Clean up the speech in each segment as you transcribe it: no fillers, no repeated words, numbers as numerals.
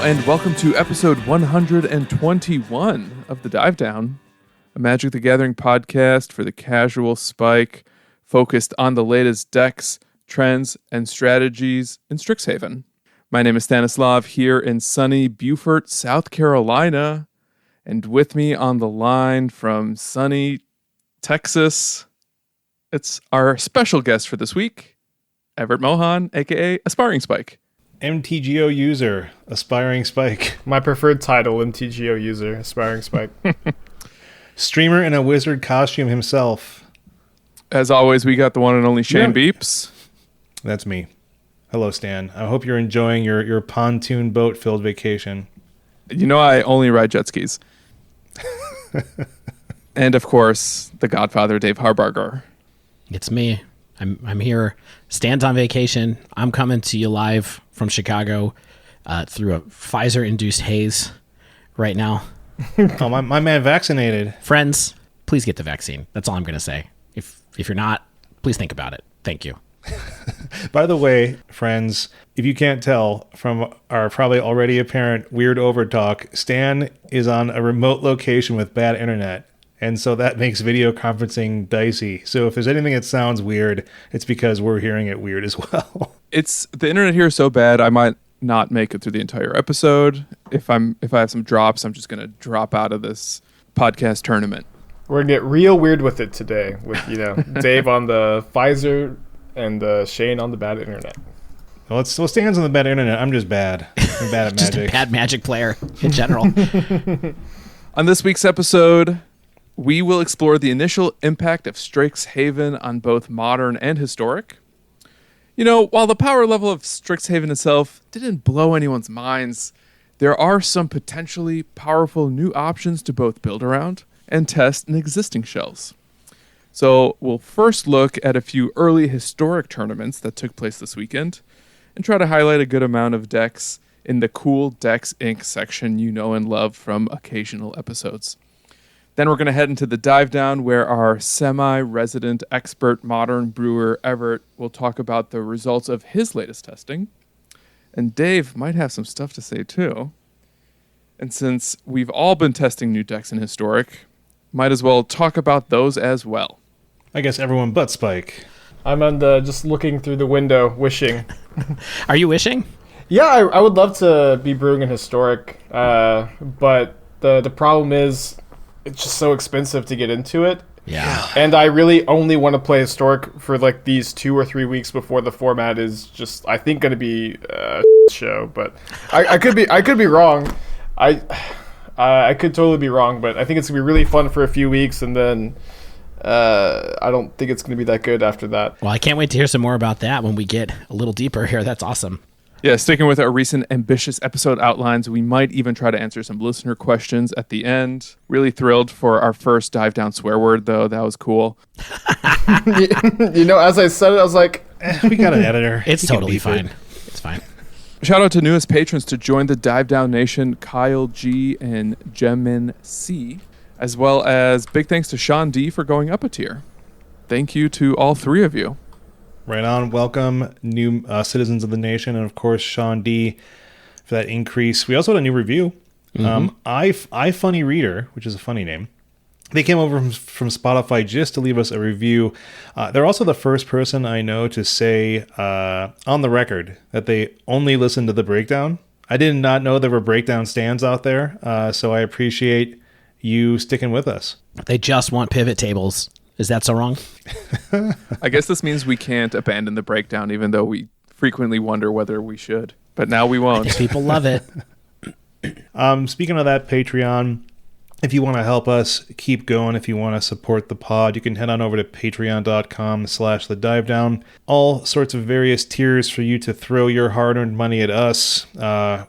Hello and welcome to episode 121 of The Dive Down, a Magic the Gathering podcast for the casual spike focused on the latest decks, trends, and strategies in Strixhaven. My name is Stanislav here in sunny Beaufort, South Carolina, and with me on the line from sunny Texas, it's our special guest for this week, Evart Moughon, aka Aspiringspike. MTGO user, Aspiringspike. My preferred title, MTGO user, Aspiringspike. Streamer in a wizard costume himself. As always, we got the one and only Shane Beeps. That's me. Hello, Stan. I hope you're enjoying your pontoon boat-filled vacation. You know I only ride jet skis. And, of course, the Godfather, Dave Harbarger. It's me. I'm here. Stan's on vacation. I'm coming to you live from Chicago through a Pfizer-induced haze right now. Oh, my man vaccinated. Friends, please get the vaccine. That's all I'm going to say. If you're not, please think about it. Thank you. By the way, friends, if you can't tell from our probably already apparent weird overtalk, Stan is on a remote location with bad internet. And so that makes video conferencing dicey. So if there's anything that sounds weird, it's because we're hearing it weird as well. The internet here is so bad, I might not make it through the entire episode. If I have some drops, I'm just going to drop out of this podcast tournament. We're going to get real weird with it today with, Dave on the Pfizer and Shane on the bad internet. Well, Stan's on the bad internet. I'm just bad. I'm bad at just Magic. A bad Magic player in general. On this week's episode, we will explore the initial impact of Strixhaven on both modern and historic. While the power level of Strixhaven itself didn't blow anyone's minds, there are some potentially powerful new options to both build around and test in existing shells. So we'll first look at a few early historic tournaments that took place this weekend and try to highlight a good amount of decks in the Cool Decks Inc. section you know and love from occasional episodes. Then we're going to head into the dive down where our semi-resident expert modern brewer Evart will talk about the results of his latest testing. And Dave might have some stuff to say too. And since we've all been testing new decks in Historic, might as well talk about those as well. I guess everyone but Spike. I'm on just looking through the window, wishing. Are you wishing? Yeah, I would love to be brewing in Historic, but the problem is it's just so expensive to get into it. Yeah. And I really only want to play Historic for like these 2 or 3 weeks before the format is just, I think, going to be a show. But I could be wrong. I could totally be wrong, but I think it's going to be really fun for a few weeks, and then I don't think it's going to be that good after that. Well, I can't wait to hear some more about that when we get a little deeper here. That's awesome. Yeah, sticking with our recent ambitious episode outlines, we might even try to answer some listener questions at the end. Really thrilled for our first dive down swear word, though. That was cool. As I said it, I was like, we got an editor. It's totally fine. It's fine. Shout out to newest patrons to join the Dive Down Nation, Kyle G and Gemin C, as well as big thanks to Sean D for going up a tier. Thank you to all three of you. Right on. Welcome, new citizens of the nation, and of course, Sean D for that increase. We also had a new review. I Funny Reader, which is a funny name. They came over from Spotify just to leave us a review. They're also the first person I know to say on the record that they only listen to the breakdown. I did not know there were breakdown stands out there, so I appreciate you sticking with us. They just want pivot tables. Is that so wrong? I guess this means we can't abandon the breakdown, even though we frequently wonder whether we should. But now we won't. People love it. Speaking of that, Patreon, if you want to help us keep going, if you want to support the pod, you can head on over to patreon.com/thedivedown. All sorts of various tiers for you to throw your hard-earned money at us.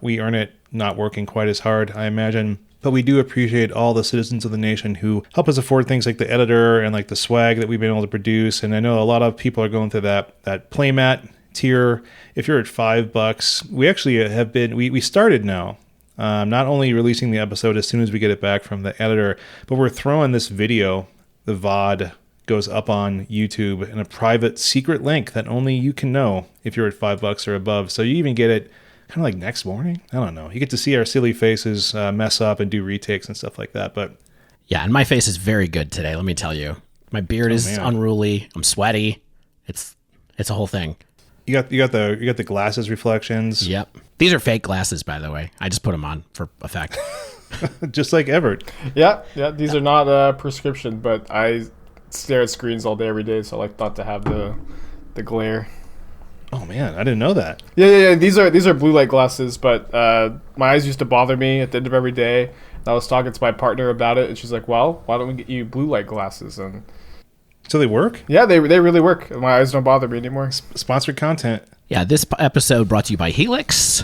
We earn it not working quite as hard, I imagine. But we do appreciate all the citizens of the nation who help us afford things like the editor and like the swag that we've been able to produce. And I know a lot of people are going through that playmat tier. If you're at $5, we actually have been, we started now. Not only releasing the episode as soon as we get it back from the editor, but we're throwing this video, the VOD, goes up on YouTube in a private secret link that only you can know if you're at $5 or above. So you even get it kind of like next morning. I don't know. You get to see our silly faces mess up and do retakes and stuff like that. But Yeah, and my face is very good today, let me tell you. My beard is unruly. I'm sweaty. It's a whole thing. you got the glasses reflections. Yep. These are fake glasses, by the way. I just put them on for effect. Just like Evart. Yeah. These are not prescription, but I stare at screens all day, every day, so I like not to have the glare. Oh man, I didn't know that. Yeah. These are blue light glasses, but my eyes used to bother me at the end of every day. And I was talking to my partner about it, and she's like, "Well, why don't we get you blue light glasses?" And So they work? yeah, they really work. My eyes don't bother me anymore. Sponsored content. Yeah, this episode brought to you by Helix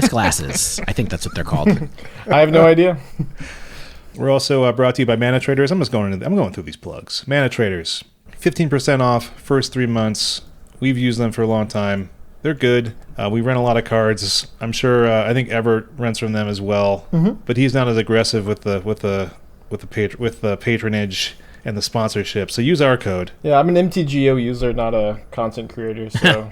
glasses. I think that's what they're called. I have no idea. We're also brought to you by Mana Traders. I'm going through these plugs. Mana Traders, 15% off first 3 months. We've used them for a long time. They're good. We rent a lot of cards. I'm sure. I think Evert rents from them as well, but he's not as aggressive with the patronage and the sponsorship. So use our code. Yeah, I'm an MTGO user, not a content creator. So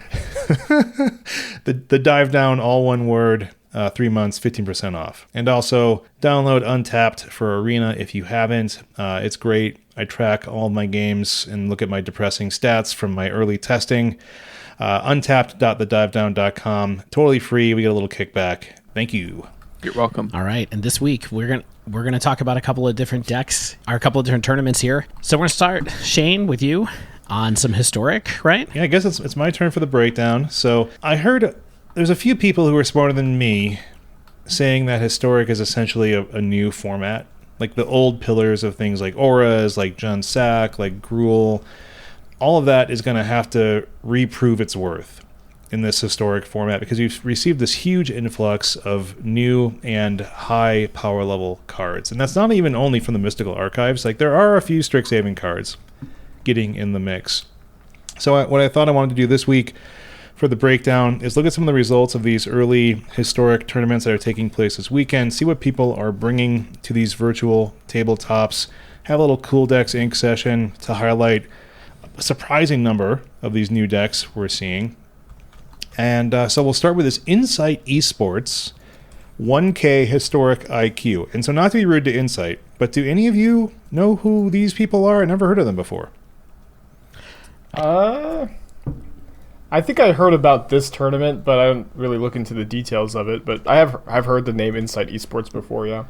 The dive down, all one word. 3 months, 15% off. And also download Untapped for Arena if you haven't. It's great. I track all my games and look at my depressing stats from my early testing. Untapped.thedivedown.com. Totally free. We get a little kickback. Thank you. You're welcome. All right, and this week we're gonna talk about a couple of different decks, or a couple of different tournaments here. So we're gonna start, Shane, with you on some historic, right? Yeah, I guess it's my turn for the breakdown. So I heard there's a few people who are smarter than me saying that historic is essentially a new format. Like the old pillars of things like auras, like Jun Sack, like Gruul, all of that is going to have to reprove its worth in this historic format because you've received this huge influx of new and high power level cards. And that's not even only from the Mystical Archives. Like there are a few Strixhaven cards getting in the mix. So what I thought I wanted to do this week for the breakdown is look at some of the results of these early historic tournaments that are taking place this weekend, see what people are bringing to these virtual tabletops, have a little Cool Decks Inc. session to highlight a surprising number of these new decks we're seeing. And so we'll start with this Insight Esports 1K Historic IQ. And so not to be rude to Insight, but do any of you know who these people are? I never heard of them before. I think I heard about this tournament, but I don't really look into the details of it. But I've heard the name Insight Esports before, yeah.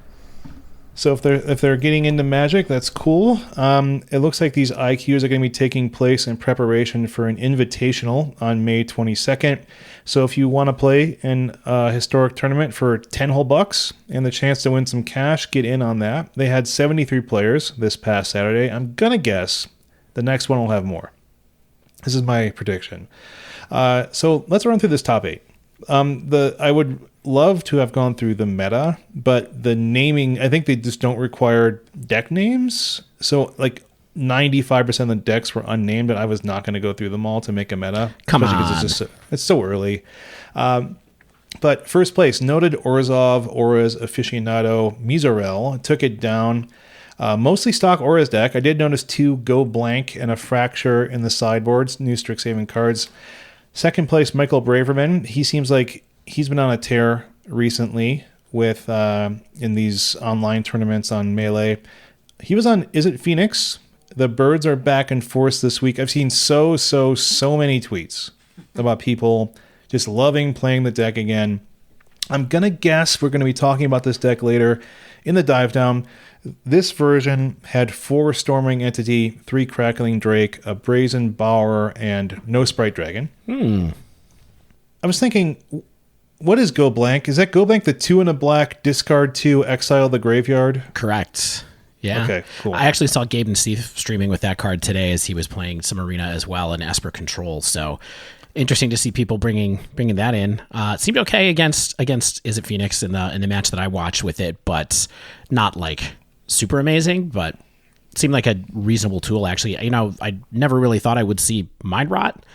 So if they're getting into Magic, that's cool. It looks like these IQs are going to be taking place in preparation for an invitational on May 22nd. So if you want to play in a historic tournament for 10 whole bucks and the chance to win some cash, get in on that. They had 73 players this past Saturday. I'm going to guess the next one will have more. This is my prediction. So let's run through this top 8. I would love to have gone through the meta, but the naming, I think they just don't require deck names. So like 95% of the decks were unnamed, and I was not going to go through them all to make a meta. Come on. Because it's so early. But first place, noted Orzhov, Auras aficionado, Mizorel took it down. Mostly stock Auras deck. I did notice 2 Go Blank and a Fracture in the sideboards, new Strixhaven cards. Second place, Michael Braverman. He seems like he's been on a tear recently with in these online tournaments on Melee. He was on Izzet Phoenix. The birds are back and forth this week. I've seen so many tweets about people just loving playing the deck again. I'm going to guess we're going to be talking about this deck later in the dive down. This version had 4 Storming Entity, 3 Crackling Drake, a Brazen Bower, and no Sprite Dragon. I was thinking, what is Go Blank? Is that Go Blank the 2 and a black, discard 2, exile the graveyard? Correct. Yeah. Okay, cool. I actually saw Gabe and Steve streaming with that card today as he was playing some Arena as well and Esper Control. So interesting to see people bringing that in. It seemed okay against Izzet Phoenix in the match that I watched with it, but not like super amazing, but seemed like a reasonable tool, actually. You know, I never really thought I would see Mind Rot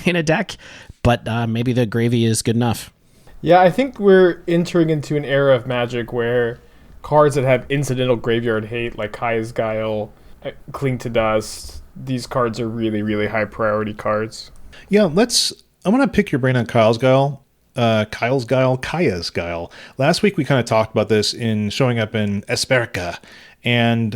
in a deck, but maybe the gravy is good enough. Yeah, I think we're entering into an era of Magic where cards that have incidental graveyard hate, like Kaya's Guile, Cling to Dust, these cards are really, really high priority cards. Yeah, I'm going to pick your brain on Kyle's Guile. Kaya's Guile. Last week we kind of talked about this in showing up in Esperka, and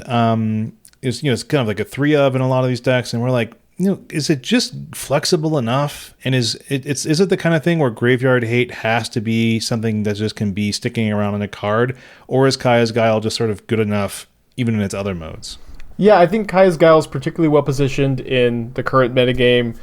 it's kind of like a 3 of in a lot of these decks, and we're like, is it just flexible enough? And is it the kind of thing where Graveyard Hate has to be something that just can be sticking around in a card, or is Kaya's Guile just sort of good enough even in its other modes? Yeah, I think Kaya's Guile is particularly well positioned in the current metagame.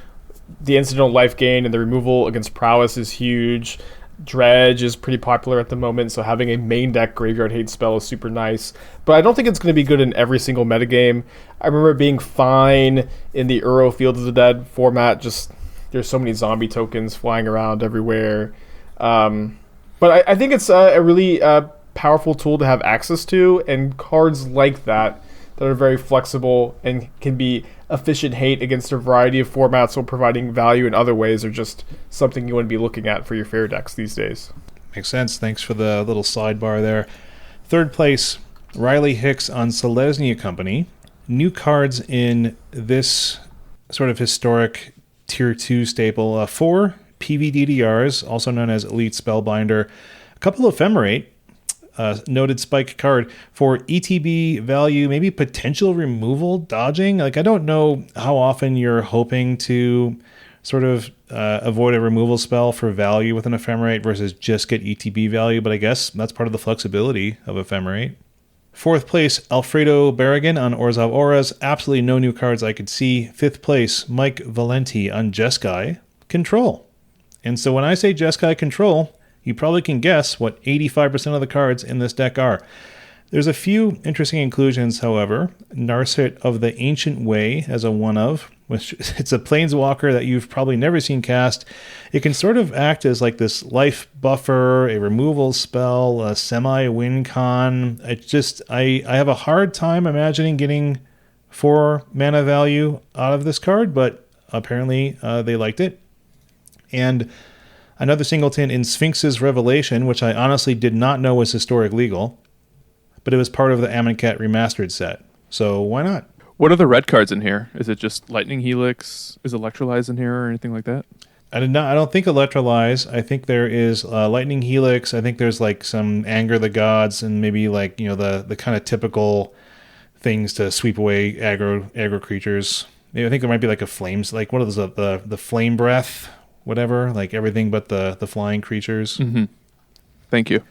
The incidental life gain and the removal against Prowess is huge. Dredge is pretty popular at the moment, so having a main deck Graveyard Hate spell is super nice. But I don't think it's going to be good in every single metagame. I remember it being fine in the Uro Field of the Dead format. Just there's so many zombie tokens flying around everywhere. But I think it's a really powerful tool to have access to, and cards like that are very flexible and can be efficient hate against a variety of formats while providing value in other ways are just something you want to be looking at for your fair decks these days. Makes sense. Thanks for the little sidebar there. Third place, Riley Hicks on Selesnya Company. New cards in this sort of historic Tier 2 staple. 4 PVDDRs, also known as Elite Spellbinder. A couple of Ephemerate. Noted spike card for ETB value, maybe potential removal, dodging. Like, I don't know how often you're hoping to sort of avoid a removal spell for value with an Ephemerate versus just get ETB value, but I guess that's part of the flexibility of Ephemerate. Fourth place, Alfredo Barragan on Orzhov Auras. Absolutely no new cards I could see. Fifth place, Mike Valenti on Jeskai Control. And so when I say Jeskai Control, you probably can guess what 85% of the cards in this deck are. There's a few interesting inclusions, however. Narset of the Ancient Way as a one of, which it's a planeswalker that you've probably never seen cast. It can sort of act as like this life buffer, a removal spell, a semi-win con. I have a hard time imagining getting 4 mana value out of this card, but apparently they liked it. And another singleton in Sphinx's Revelation, which I honestly did not know was historic legal, but it was part of the Amonkhet Remastered set. So why not? What are the red cards in here? Is it just Lightning Helix? Is Electrolyze in here or anything like that? I don't think Electrolyze. I think there is Lightning Helix. I think there's like some Anger the Gods and maybe like, the kind of typical things to sweep away aggro creatures. I think there might be like a flames, like what is the Flame Breath, whatever, like everything but the flying creatures. Mm-hmm. Thank you.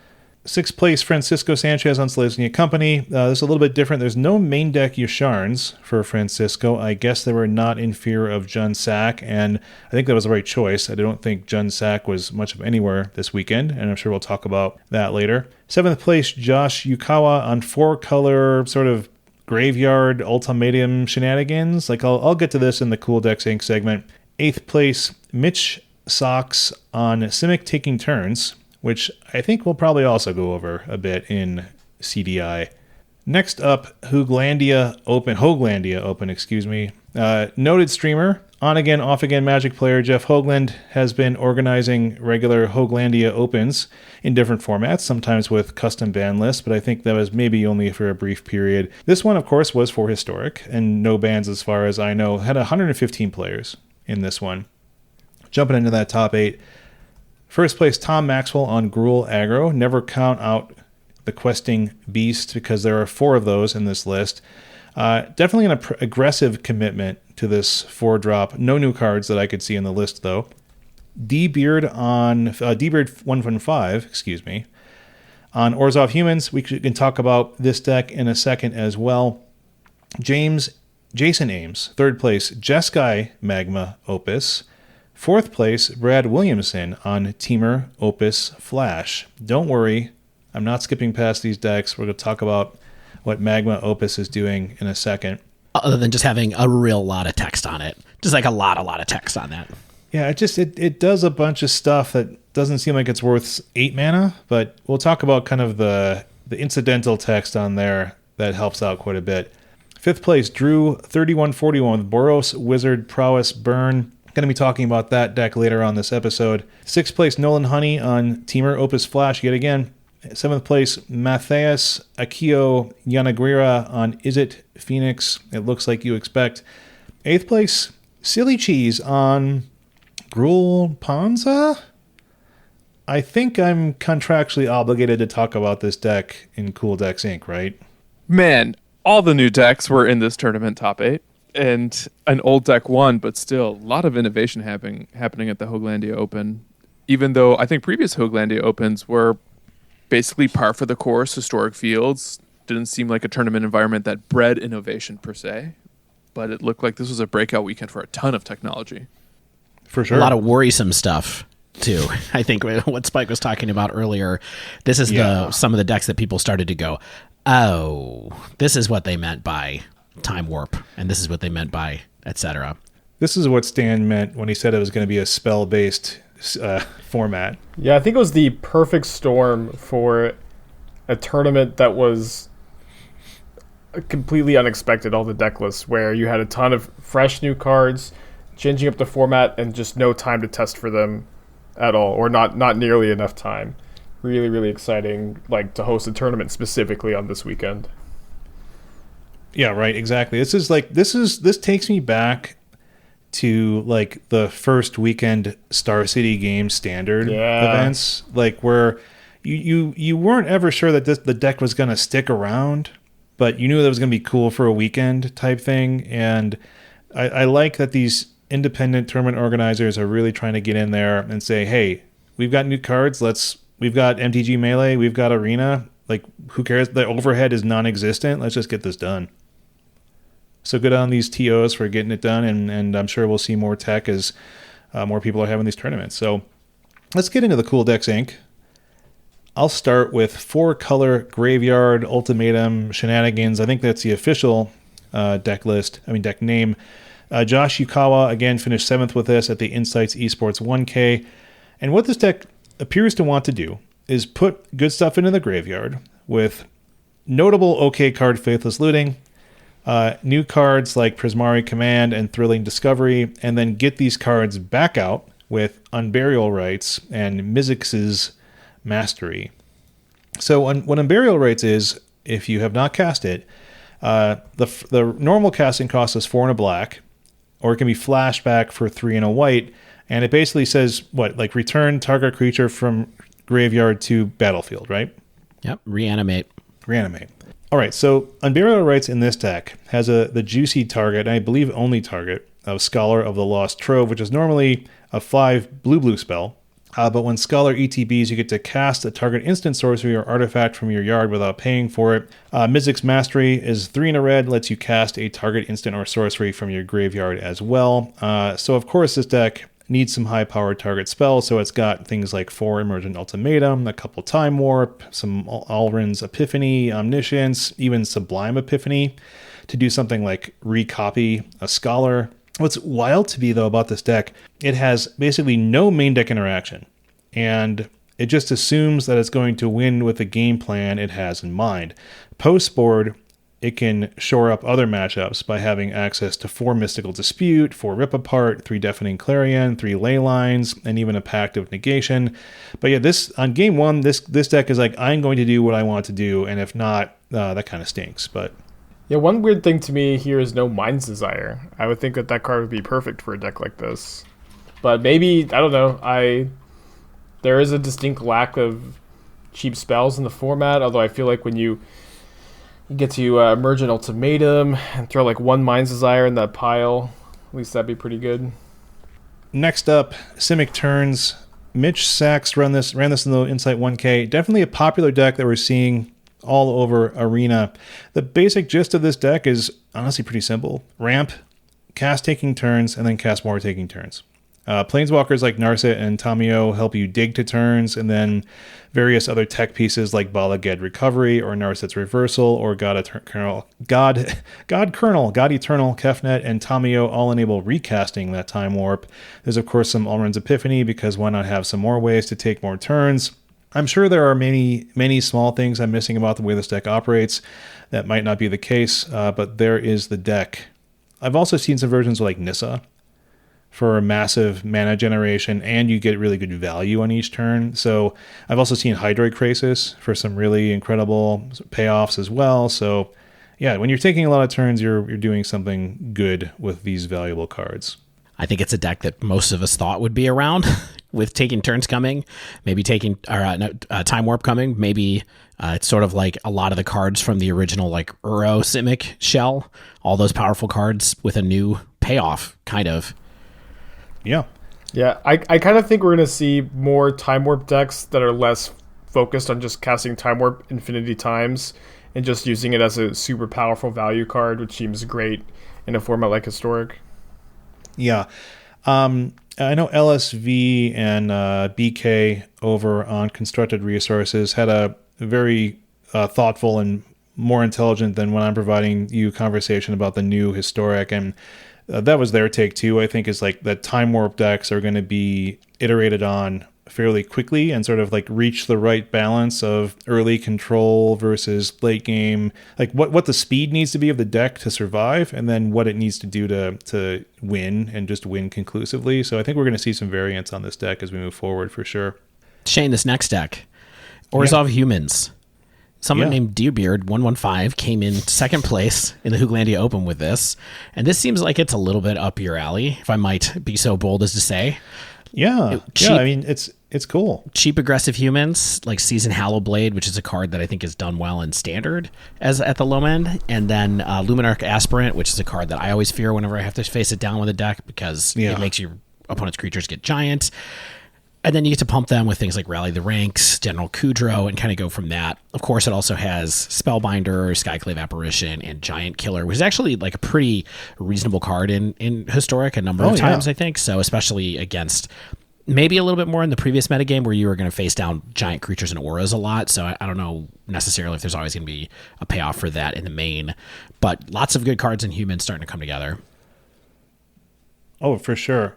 Sixth place, Francisco Sanchez on Selesnya Company. This is a little bit different. There's no main deck Yasharns for Francisco. I guess they were not in fear of Jun Sack, and I think that was the right choice. I don't think Jun Sack was much of anywhere this weekend, and I'm sure we'll talk about that later. Seventh place, Josh Yukawa on 4-color sort of graveyard ultimatum shenanigans. Like I'll get to this in the Cool Decks Inc. segment. Eighth place, Mitch Socks on Simic Taking Turns, which I think we'll probably also go over a bit in CDI. Next up, Hooglandia Open, noted streamer, on-again, off-again Magic player Jeff Hoogland has been organizing regular Hooglandia Opens in different formats, sometimes with custom ban lists, but I think that was maybe only for a brief period. This one, of course, was for Historic, and no bans as far as I know. Had 115 players in this one. Jumping into that top 8. First place, Tom Maxwell on Gruul Aggro. Never count out the Questing Beast because there are 4 of those in this list. Definitely an aggressive commitment to this 4-drop. No new cards that I could see in the list, though. D-Beard 115, on Orzhov Humans. We can talk about this deck in a second as well. Jason Ames, third place, Jeskai Magma Opus. Fourth place, Brad Williamson on Temur Opus Flash. Don't worry, I'm not skipping past these decks. We're going to talk about what Magma Opus is doing in a second. Other than just having a real lot of text on it. Just like a lot of text on that. Yeah, it does a bunch of stuff that doesn't seem like it's worth 8 mana, but we'll talk about kind of the incidental text on there that helps out quite a bit. Fifth place, Drew 3141 with Boros Wizard Prowess Burn. Going to be talking about that deck later on this episode. Sixth place, Nolan Honey on Temur Opus Flash yet again. Seventh place, Matthias Akio Yanaguira on Izzet Phoenix. It looks like you expect. Eighth place, Silly Cheese on Gruul Panza. I think I'm contractually obligated to talk about this deck in Cool Decks Inc., right? Man, all the new decks were in this tournament top 8. And an old deck won, but still a lot of innovation happening at the Hooglandia Open. Even though I think previous Hooglandia Opens were basically par for the course, historic fields. Didn't seem like a tournament environment that bred innovation per se. But it looked like this was a breakout weekend for a ton of technology. For sure. A lot of worrisome stuff, too. I think what Spike was talking about earlier, this is some of the decks that people started to go, oh, this is what they meant by time warp, and this is what they meant by etc. This is what Stan meant when he said it was going to be a spell-based format. Yeah, I think it was the perfect storm for a tournament that was completely unexpected, all the deck lists, where you had a ton of fresh new cards, changing up the format, and just no time to test for them at all, or not nearly enough time. Really, really exciting, like, to host a tournament specifically on this weekend. Yeah, right, exactly. This takes me back to like the first weekend Star City Games standard events, like where you weren't ever sure that the deck was going to stick around, but you knew that it was going to be cool for a weekend type thing. And I like that these independent tournament organizers are really trying to get in there and say, hey, we've got new cards. We've got MTG Melee. We've got Arena. Like, who cares? The overhead is non-existent. Let's just get this done. So good on these TOs for getting it done. And I'm sure we'll see more tech as more people are having these tournaments. So let's get into the Cool Decks Inc. I'll start with 4-color Graveyard Ultimatum Shenanigans. I think that's the official deck name. Josh Yukawa, again, finished 7th with this at the Insights Esports 1K. And what this deck appears to want to do is put good stuff into the graveyard with notable OK card Faithless Looting, new cards like Prismari Command and Thrilling Discovery, and then get these cards back out with Unburial Rites and Mizzix's Mastery. So what Unburial Rites is, if you have not cast it, the normal casting cost is 4 and a black, or it can be flashed back for 3 and a white, and it basically says, return target creature from graveyard to battlefield, right? Yep, reanimate. All right, so Unburial Rites in this deck has the juicy target, and I believe only target, of Scholar of the Lost Trove, which is normally a 5 blue spell. But when Scholar ETBs, you get to cast a target instant sorcery or artifact from your yard without paying for it. Mizzix's Mastery is 3 in a red, lets you cast a target instant or sorcery from your graveyard as well. So of course this deck needs some high-powered target spells, so it's got things like 4 Emergent Ultimatum, a couple Time Warp, some Alrund's Epiphany, Omniscience, even Sublime Epiphany, to do something like recopy a Scholar. What's wild to me, though, about this deck, it has basically no main deck interaction, and it just assumes that it's going to win with the game plan it has in mind. Post-board, it can shore up other matchups by having access to 4 Mystical Dispute, 4 Rip Apart, 3 Deafening Clarion, 3 Ley Lines, and even a Pact of Negation. But yeah, on game 1, this deck is like, I'm going to do what I want to do, and if not, that kind of stinks. But yeah, one weird thing to me here is no Mind's Desire. I would think that card would be perfect for a deck like this. But maybe, I don't know, there is a distinct lack of cheap spells in the format, although I feel like when you get to Emergent Ultimatum and throw like 1 Mind's Desire in that pile, at least that'd be pretty good. Next up, Simic Turns. Mitch Sachs ran this in the Insight 1K. Definitely a popular deck that we're seeing all over Arena. The basic gist of this deck is honestly pretty simple. Ramp, cast taking turns, and then cast more taking turns. Planeswalkers like Narset and Tamiyo help you dig to turns, and then various other tech pieces like Bala Ged Recovery or Narset's Reversal or God Eternal, Kefnet, and Tamiyo all enable recasting that Time Warp. There's of course some Alrund's Epiphany, because why not have some more ways to take more turns? I'm sure there are many small things I'm missing about the way this deck operates. That might not be the case, but there is the deck. I've also seen some versions like Nissa for a massive mana generation, and you get really good value on each turn. So I've also seen Hydroid Krasis for some really incredible payoffs as well. So yeah, when you're taking a lot of turns, you're doing something good with these valuable cards. I think it's a deck that most of us thought would be around with taking turns coming, maybe taking time warp coming. Maybe it's sort of like a lot of the cards from the original like Uro Simic shell, all those powerful cards with a new payoff, kind of. Yeah. Yeah, I kind of think we're going to see more Time Warp decks that are less focused on just casting Time Warp infinity times and just using it as a super powerful value card, which seems great in a format like Historic. Yeah. I know LSV and BK over on Constructed Resources had a very thoughtful and more intelligent than when I'm providing you conversation about the new Historic, and that was their take too. I think is like that Time Warp decks are going to be iterated on fairly quickly and sort of like reach the right balance of early control versus late game, like what the speed needs to be of the deck to survive, and then what it needs to do to win and just win conclusively. So I think we're going to see some variance on this deck as we move forward for sure. Shane, this next deck, Orzhov Humans. Someone named Deerbeard115 came in second place in the Hooglandia Open with this, and this seems like it's a little bit up your alley, if I might be so bold as to say. Yeah, I mean, it's cool. Cheap aggressive humans, like Season Hallowblade, which is a card that I think is done well in Standard as at the low end, and then Luminarch Aspirant, which is a card that I always fear whenever I have to face it down with a deck because it makes your opponent's creatures get giant. And then you get to pump them with things like Rally the Ranks, General Kudrow, and kind of go from that. Of course, it also has Spellbinder, Skyclave Apparition, and Giant Killer, which is actually like a pretty reasonable card in Historic a number of times, I think. So especially against maybe a little bit more in the previous metagame where you were going to face down giant creatures and auras a lot. So I don't know necessarily if there's always going to be a payoff for that in the main. But lots of good cards in Humans starting to come together. Oh, for sure.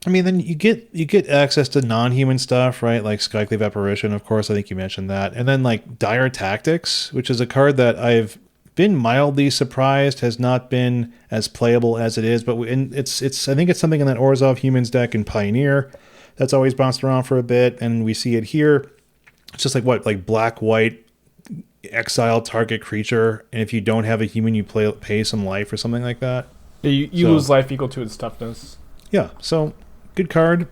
I mean, then you get access to non-human stuff, right? Like Skyclave Apparition, of course. I think you mentioned that. And then like Dire Tactics, which is a card that I've been mildly surprised has not been as playable as it is. But it's I think it's something in that Orzhov Humans deck in Pioneer that's always bounced around for a bit, and we see it here. It's just like black-white exile target creature, and if you don't have a human, you pay some life or something like that. Yeah, you lose life equal to its toughness. Yeah, so good card.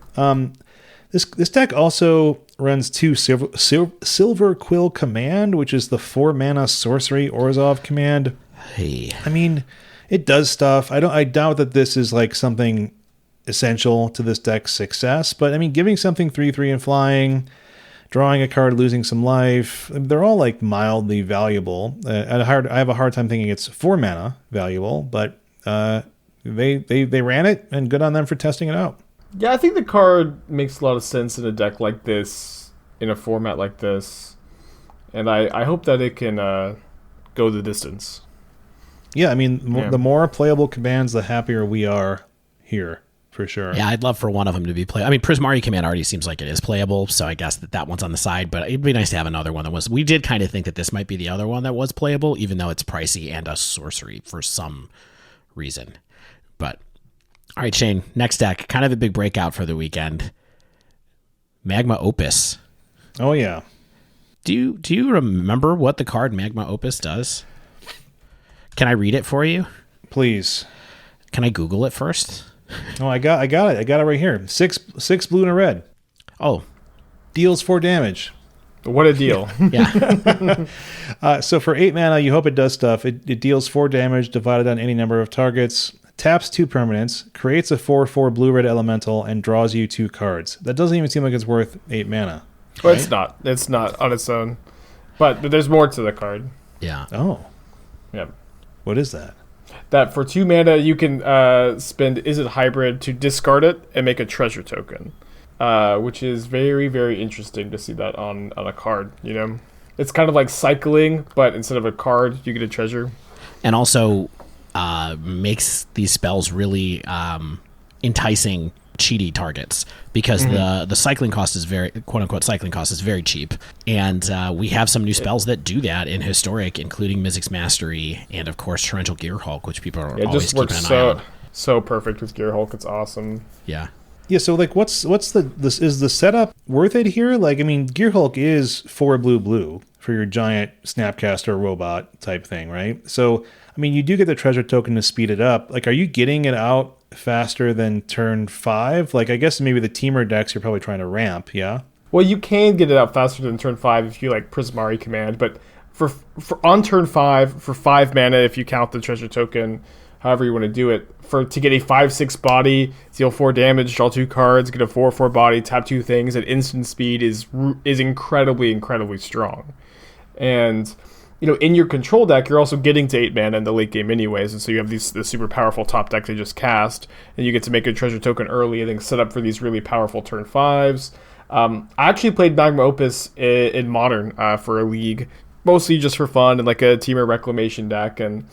This deck also runs 2 Silver Quill Command, which is the 4-mana sorcery Orzhov command. Hey, I mean, it does stuff. I doubt that this is like something essential to this deck's success, but I mean, giving something 3/3 and flying, drawing a card, losing some life, they're all like mildly valuable. I have a hard time thinking it's 4-mana valuable, but they ran it, and good on them for testing it out. Yeah, I think the card makes a lot of sense in a deck like this, in a format like this, and I hope that it can go the distance. Yeah, I mean, the more playable commands, the happier we are here, for sure. Yeah, I'd love for one of them to be playable. I mean, Prismari command already seems like it is playable, so I guess that one's on the side, but it'd be nice to have another one that was... We did kind of think that this might be the other one that was playable, even though it's pricey and a sorcery for some reason. But... All right, Shane, next deck, kind of a big breakout for the weekend. Magma Opus. Oh, yeah. Do you remember what the card Magma Opus does? Can I read it for you? Please. Can I Google it first? Oh, I got it. I got it right here. 6 blue and a red. Oh. Deals 4 damage. What a deal. Yeah. So for 8 mana, you hope it does stuff. It deals 4 damage divided on any number of targets. Taps 2 permanents, creates a 4/4 blue-red elemental, and draws you 2 cards. That doesn't even seem like it's worth 8 mana. Well, right? it's not. It's not on its own. But there's more to the card. Yeah. Oh. Yeah. What is that? That for 2 mana, you can spend Izzet Hybrid to discard it and make a treasure token, which is very, very interesting to see that on a card, you know? It's kind of like cycling, but instead of a card, you get a treasure. And also... makes these spells really enticing cheaty targets because the cycling cost is very quote unquote cycling cost is very cheap, and we have some new spells that do that in Historic, including Mizzix Mastery and of course Torrential Gearhulk, which people are always keeping an eye on. So perfect with Gearhulk. It's awesome. Yeah. Yeah, so like what's is the setup worth it here? Like, I mean, Gearhulk is 4 blue for your giant Snapcaster robot type thing, right? So I mean, you do get the treasure token to speed it up. Like, are you getting it out faster than turn 5? Like, I guess maybe the Temur decks you're probably trying to ramp, yeah? Well, you can get it out faster than turn 5 if you like Prismari command, but for on turn 5, for 5 mana, if you count the treasure token, however you want to do it, to get a 5/6 body, deal 4 damage, draw 2 cards, get a 4/4 body, tap 2 things at instant speed is incredibly, incredibly strong. And in your control deck, you're also getting to 8 mana in the late game anyways, and so you have this super powerful top deck they just cast, and you get to make a treasure token early and then set up for these really powerful turn 5s. I actually played Magma Opus in Modern for a league, mostly just for fun, and like a Temur Reclamation deck, and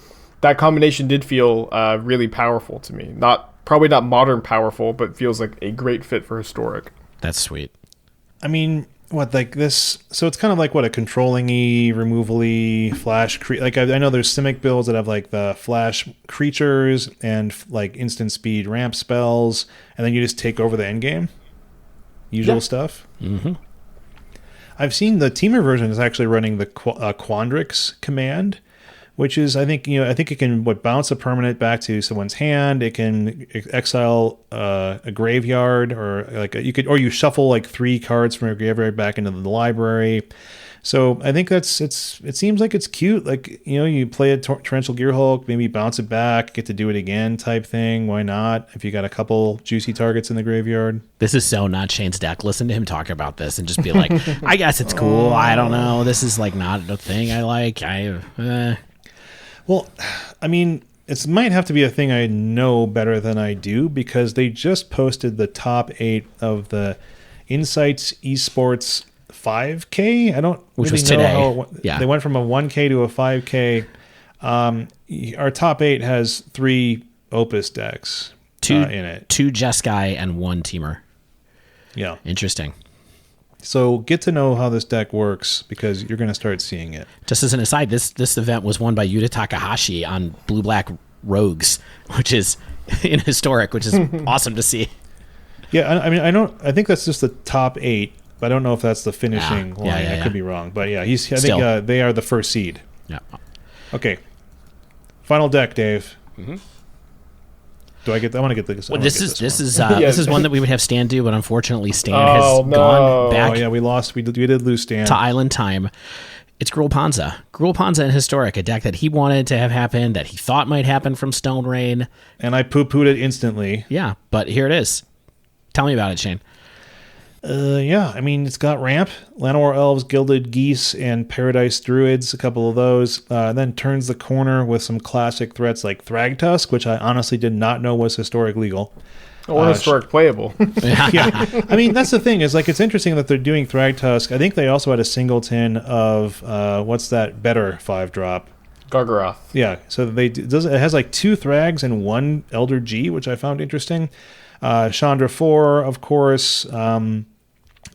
that combination did feel really powerful to me. Probably not Modern powerful, but feels like a great fit for Historic. That's sweet. I mean, what, like this? So it's kind of like what, a controlling-y, removal-y, flash. Like I know there's Simic builds that have like the flash creatures and like instant speed ramp spells, and then you just take over the end game. Usual stuff. Mm-hmm. I've seen the Temur version is actually running the Quandrix command, which is, I think it can bounce a permanent back to someone's hand. It can exile a graveyard, or you shuffle like 3 cards from your graveyard back into the library. So I think it seems like it's cute. Like, you play a Torrential Gearhulk, maybe bounce it back, get to do it again type thing. Why not? If you got a couple juicy targets in the graveyard. This is so not Shane's deck. Listen to him talk about this and just be like, I guess it's cool. I don't know. This is like not a thing I like. Well, I mean, it might have to be a thing I know better than I do, because they just posted the top 8 of the Insights Esports 5K. I don't Which really was know today. how Yeah. They went from a 1K to a 5K. Our top 8 has 3 Opus decks in it. 2 Jeskai and 1 Temur. Yeah. Interesting. So get to know how this deck works, because you're going to start seeing it. Just as an aside, this event was won by Yuta Takahashi on Blue-Black Rogues, which is in Historic, which is awesome to see. Yeah, I mean, I think that's just the top 8, but I don't know if that's the finishing line. I could be wrong. But yeah, I think they are the first seed. Yeah. Okay. Final deck, Dave. Mm-hmm. I want to get this. Well, this is one that we would have Stan do, but unfortunately Stan has gone back. Oh yeah, we lost. We did lose Stan to Island Time. It's Gruul Panza in Historic, a deck that he wanted to have happen, that he thought might happen from Stone Rain, and I poo-pooed it instantly. Yeah, but here it is. Tell me about it, Shane. Yeah, I mean, it's got ramp, Llanowar Elves, Gilded Geese, and Paradise Druids, a couple of those. Then turns the corner with some classic threats like Thragtusk, which I honestly did not know was Historic legal. Or Historic playable. Yeah, I mean, that's the thing, is like, it's interesting that they're doing Thragtusk. I think they also had a singleton of, what's that better 5-drop? Gargaroth. Yeah, so it has like 2 Thrags and 1 Elder G, which I found interesting. Chandra 4, of course,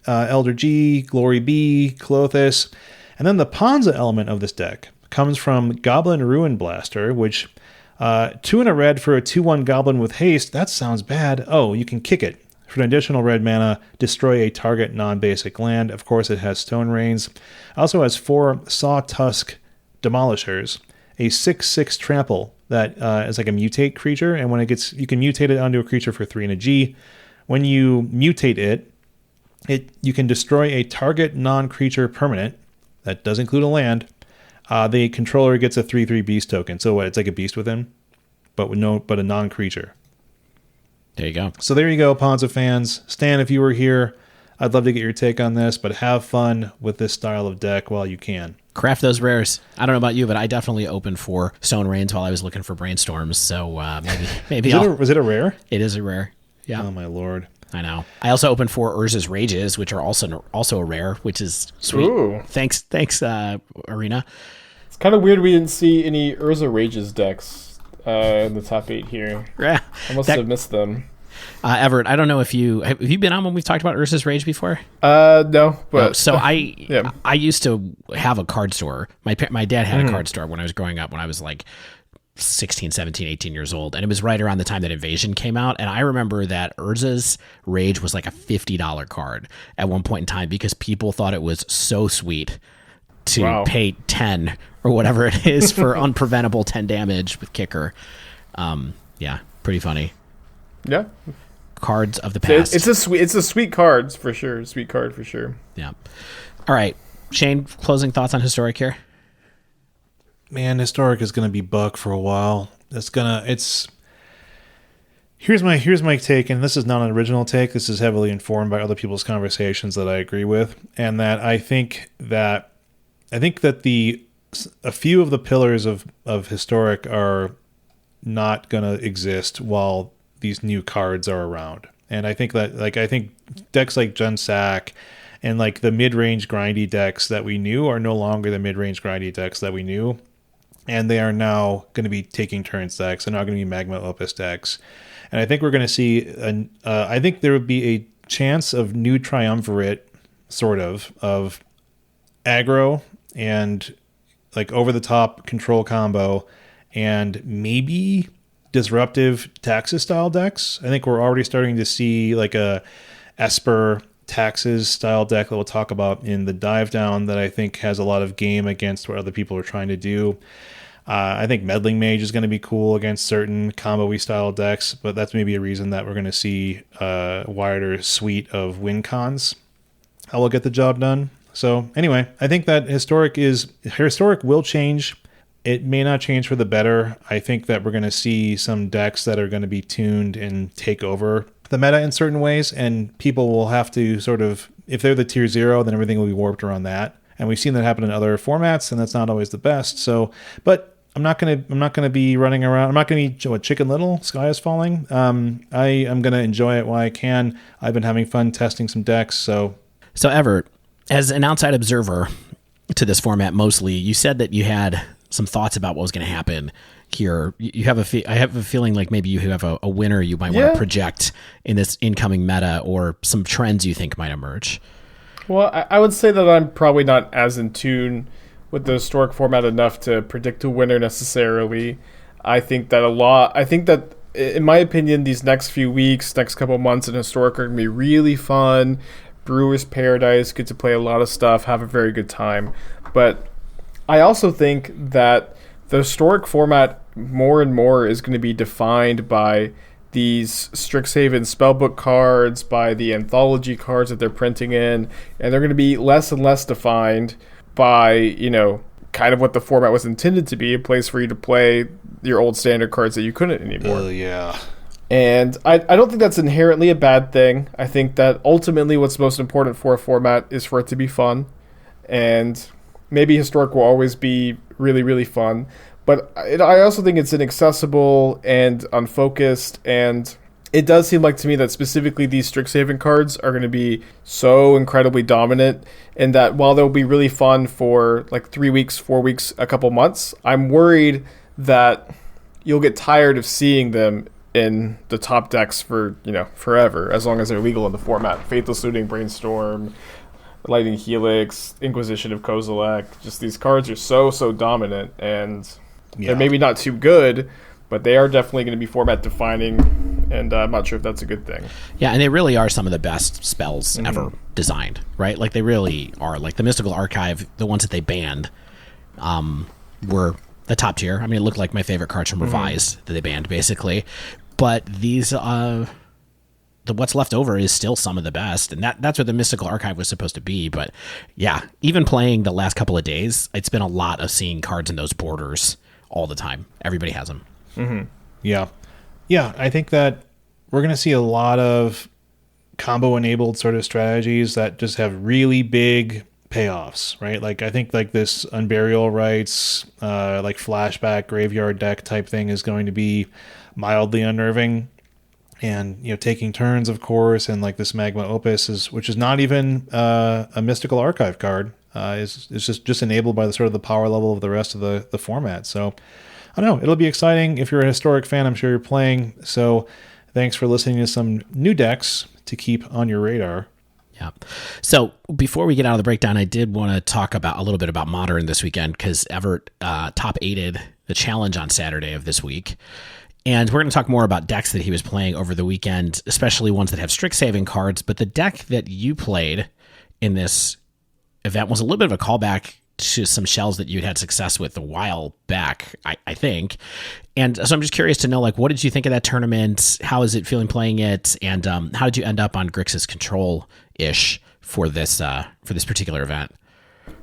Elder G, Glory B, Clothis. And then the Panza element of this deck comes from Goblin Ruin Blaster, which 2 and a red for a 2/1 Goblin with haste. That sounds bad. Oh, you can kick it. For an additional red mana, destroy a target non-basic land. Of course, it has Stone Rains. Also has 4 Sawtusk Demolishers, a 6/6 trample that is like a mutate creature, and when it gets, you can mutate it onto a creature for 3 and a G. When you mutate it, you can destroy a target non-creature permanent. That does include a land. The controller gets a 3/3 beast token. So it's like a beast with him, but a non-creature. There you go. So there you go, Panza fans. Stan, if you were here, I'd love to get your take on this, but have fun with this style of deck while you can. Craft those rares. I don't know about you, but I definitely opened for Stone Rains while I was looking for Brainstorms. So maybe was it a rare? It is a rare. Yeah. Oh my lord. I know. I also opened for Urza's Rages, which are also a rare, which is sweet. Ooh. Thanks, Arena. It's kind of weird we didn't see any Urza Rages decks in the top 8 here. Yeah. I must have missed them. Evart, I don't know if have you been on when we've talked about Urza's Rage before? No, but no, so I used to have a card store. My dad had a card store when I was growing up, when I was like 16, 17, 18 years old, and it was right around the time that Invasion came out, and I remember that Urza's Rage was like a $50 card at one point in time, because people thought it was so sweet to pay 10 or whatever it is for unpreventable 10 damage with kicker. Yeah, pretty funny. Yeah. Cards of the past. It's a sweet card for sure. Sweet card for sure. Yeah. All right, Shane. Closing thoughts on Historic here. Man, Historic is going to be buck for a while. Here's my take, and this is not an original take. This is heavily informed by other people's conversations that I agree with, and that I think that a few of the pillars of Historic are not going to exist while these new cards are around. And I think that decks like Junsack and like the mid-range grindy decks that we knew are no longer the mid-range grindy decks that we knew, and they are now going to be taking turns decks. They're not going to be Magma Opus decks. And I think we're going to see, I think there would be a chance of new triumvirate, sort of aggro and like over-the-top control combo and maybe disruptive Taxes style decks. I think we're already starting to see like a Esper Taxes style deck that we'll talk about in the dive down that I think has a lot of game against what other people are trying to do. I think Meddling Mage is going to be cool against certain combo-y style decks, but that's maybe a reason that we're going to see a wider suite of win cons. How will get the job done. So anyway, I think that Historic will change. It may not change for the better. I think that we're going to see some decks that are going to be tuned and take over the meta in certain ways, and people will have to sort of, if they're the tier 0, then everything will be warped around that. And we've seen that happen in other formats, and that's not always the best. So, but I'm not gonna be running around. I'm not gonna be Chicken Little. Sky is falling. I am gonna enjoy it while I can. I've been having fun testing some decks. So Evart, as an outside observer to this format, mostly, you said that you had some thoughts about what was going to happen here. You have I have a feeling like maybe you have a winner you might want to project in this incoming meta, or some trends you think might emerge. Well, I would say that I'm probably not as in tune with the Historic format enough to predict a winner necessarily. I think that in my opinion, these next few weeks, next couple months in Historic are going to be really fun. Brewer's Paradise, get to play a lot of stuff, have a very good time. But I also think that the Historic format more and more is going to be defined by these Strixhaven spellbook cards, by the anthology cards that they're printing in, and they're going to be less and less defined by, kind of what the format was intended to be, a place for you to play your old standard cards that you couldn't anymore. Yeah. And I don't think that's inherently a bad thing. I think that ultimately what's most important for a format is for it to be fun. And maybe Historic will always be really, really fun. But I also think it's inaccessible and unfocused, and it does seem like to me that specifically these Strixhaven cards are going to be so incredibly dominant, and that while they'll be really fun for like 3 weeks, 4 weeks, a couple months, I'm worried that you'll get tired of seeing them in the top decks for, forever, as long as they're legal in the format. Faithless Looting, Brainstorm, Lightning Helix, Inquisition of Kozilek. Just these cards are so dominant, and they're maybe not too good, but they are definitely going to be format defining, and I'm not sure if that's a good thing. Yeah, and they really are some of the best spells ever designed, right? Like, they really are. Like, the Mystical Archive, the ones that they banned, were the top tier. I mean, it looked like my favorite cards from Revised that they banned, basically. But these, what's left over is still some of the best, and that's what the Mystical Archive was supposed to be. But yeah, even playing the last couple of days, it's been a lot of seeing cards in those borders all the time. Everybody has them. Mm-hmm. Yeah. I think that we're going to see a lot of combo-enabled sort of strategies that just have really big payoffs, right? Like, I think like this Unburial Rites, like flashback graveyard deck type thing is going to be mildly unnerving. And, taking turns, of course, and like this Magma Opus, which is not even a Mystical Archive card, is just enabled by the sort of the power level of the rest of the format. So, I don't know. It'll be exciting. If you're a Historic fan, I'm sure you're playing. So, thanks for listening to some new decks to keep on your radar. Yeah. So before we get out of the breakdown, I did want to talk a little bit about Modern this weekend, because Evart top 8'd the challenge on Saturday of this week. And we're going to talk more about decks that he was playing over the weekend, especially ones that have Strixhaven cards. But the deck that you played in this event was a little bit of a callback to some shells that you'd had success with a while back, I think. And so I'm just curious to know, like, what did you think of that tournament? How is it feeling playing it? And how did you end up on Grixis Control-ish for this particular event?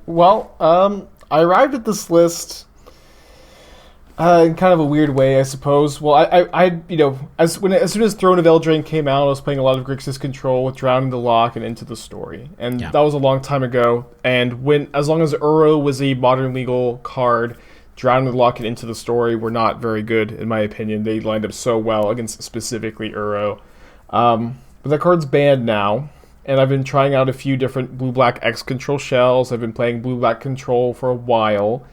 Well, I arrived at this list in kind of a weird way, I suppose. Well, I as soon as Throne of Eldraine came out, I was playing a lot of Grixis Control with Drowning the Lock and Into the Story, and that was a long time ago. And as long as Uro was a modern legal card, Drowning the Lock and Into the Story were not very good, in my opinion. They lined up so well against specifically Uro. But that card's banned now, and I've been trying out a few different Blue-Black X Control shells. I've been playing Blue-Black Control for a while,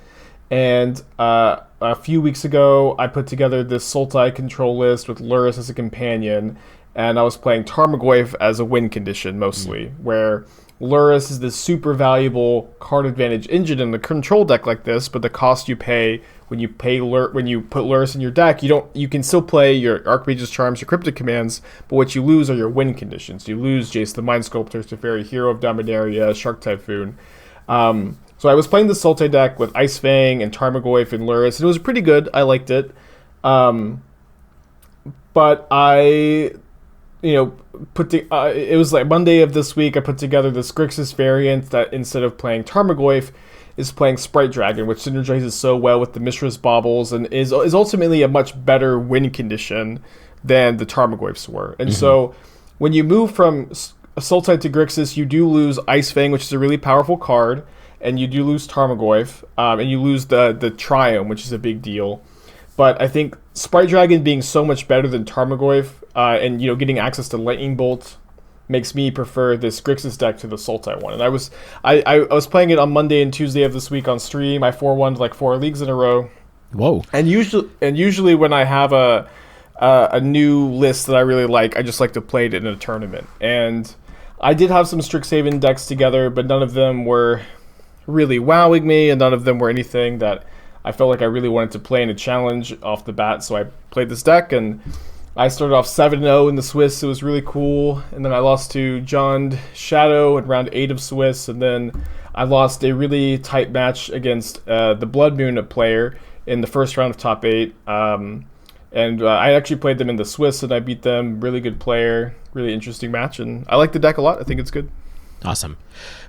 and a few weeks ago, I put together this Sultai control list with Lurrus as a companion, and I was playing Tarmogoyf as a win condition, mostly, where Lurrus is this super valuable card advantage engine in the control deck like this, but the cost you pay when you put Lurrus in your deck, you can still play your Archmage's Charms, your Cryptic Commands, but what you lose are your win conditions. You lose Jace the Mind Sculptor, Teferi, Hero of Dominaria, Shark Typhoon. So I was playing the Sultai deck with Ice Fang and Tarmogoyf and Lurrus, and it was pretty good. I liked it. But I, it was like Monday of this week, I put together this Grixis variant that instead of playing Tarmogoyf, is playing Sprite Dragon, which synergizes so well with the Mishra's Baubles and is ultimately a much better win condition than the Tarmogoyfs were. And so when you move from Sultai to Grixis, you do lose Ice Fang, which is a really powerful card, and you do lose Tarmogoyf, and you lose the Triome, which is a big deal. But I think Sprite Dragon being so much better than Tarmogoyf, and getting access to Lightning Bolt, makes me prefer this Grixis deck to the Sultai one. And I was playing it on Monday and Tuesday of this week on stream. I 4-1'd like 4 leagues in a row. Whoa! And usually when I have a new list that I really like, I just like to play it in a tournament. And I did have some Strixhaven decks together, but none of them were really wowing me, and none of them were anything that I felt like I really wanted to play in a challenge off the bat. So I played this deck, and I started off 7-0 in the Swiss. It was really cool. And then I lost to John Shadow in round 8 of Swiss, and then I lost a really tight match against the Blood Moon player in the first round of top 8. And I actually played them in the Swiss, and I beat them. Really good player, really interesting match, and I like the deck a lot. I think it's good. Awesome.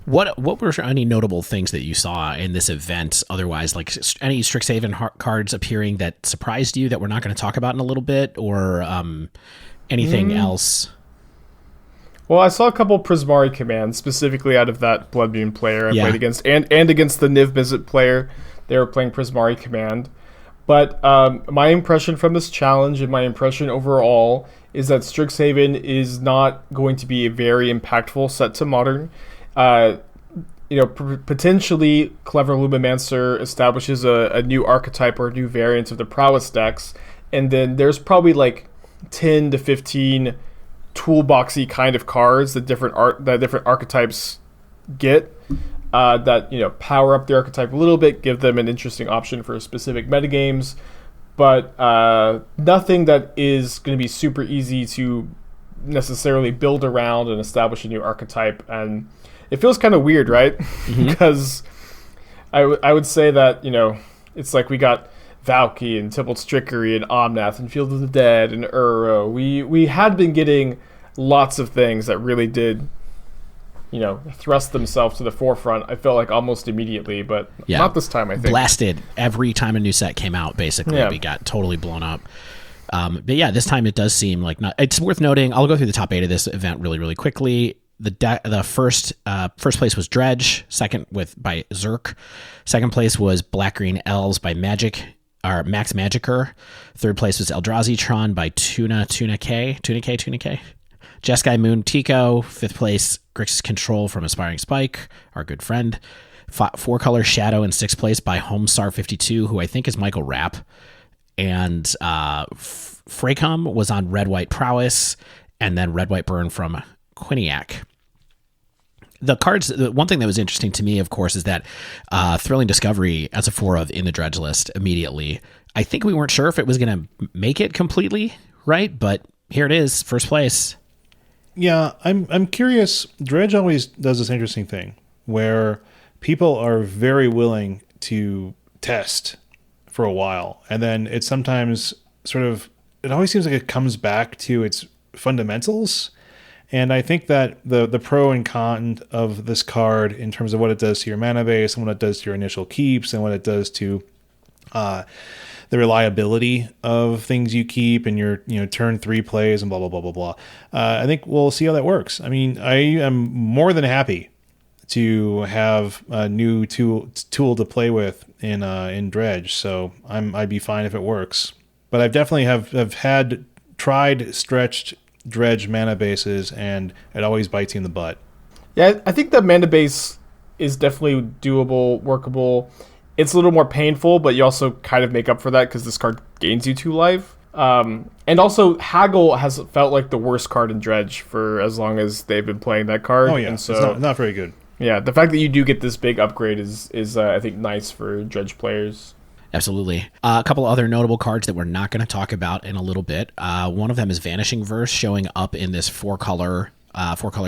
What were any notable things that you saw in this event? Otherwise, like any Strixhaven cards appearing that surprised you that we're not going to talk about in a little bit, or anything else? Well, I saw a couple Prismari commands specifically out of that Blood Moon player I played against, and against the Niv Mizzet player. They were playing Prismari command. But my impression from this challenge and my impression overall is that Strixhaven is not going to be a very impactful set to Modern. Potentially Clever Luminancer establishes a new archetype or a new variant of the Prowess decks, and then there's probably like 10 to 15 toolboxy kind of cards that different archetypes get. That power up the archetype a little bit, give them an interesting option for specific metagames, but nothing that is going to be super easy to necessarily build around and establish a new archetype. And it feels kind of weird, right? Because I would say that it's like we got Valky and Tibalt's Trickery and Omnath and Field of the Dead and Uro. We had been getting lots of things that really did thrust themselves to the forefront, I felt like almost immediately, but not this time, I think. Blasted every time a new set came out, basically. We got totally blown up. But yeah, this time it does seem like not. It's worth noting, I'll go through the top 8 of this event really, really quickly. The first place was Dredge, second by Zerk. Second place was Black Green Elves by Max Magicer. Third place was Eldrazi Tron by Tuna K. Jeskai Moon Tico. Fifth place, Grixis Control from Aspiringspike, our good friend. 4-color Shadow in sixth place by Homestar 52, who I think is Michael Rapp. And Freycom was on Red-White Prowess, and then Red-White Burn from Quiniac. The cards, the one thing that was interesting to me, of course, is that Thrilling Discovery as a 4 of in the Dredge list immediately. I think we weren't sure if it was going to make it completely, right? But here it is, first place. Yeah, I'm curious. Dredge always does this interesting thing where people are very willing to test for a while. And then it sometimes it always seems like it comes back to its fundamentals. And I think that the pro and con of this card in terms of what it does to your mana base and what it does to your initial keeps and what it does to the reliability of things you keep and your turn 3 plays and blah, blah, blah, blah, blah. I think we'll see how that works. I mean, I am more than happy to have a new tool to play with in Dredge. So I'd be fine if it works. But I've definitely have tried stretched Dredge mana bases, and it always bites you in the butt. Yeah, I think the mana base is definitely doable, workable. It's a little more painful, but you also kind of make up for that because this card gains you 2 life. And also, Haggle has felt like the worst card in Dredge for as long as they've been playing that card. Oh yeah, and so, it's not very good. Yeah, the fact that you do get this big upgrade is I think nice for Dredge players. Absolutely. A couple other notable cards that we're not going to talk about in a little bit. One of them is Vanishing Verse, showing up in this 4-color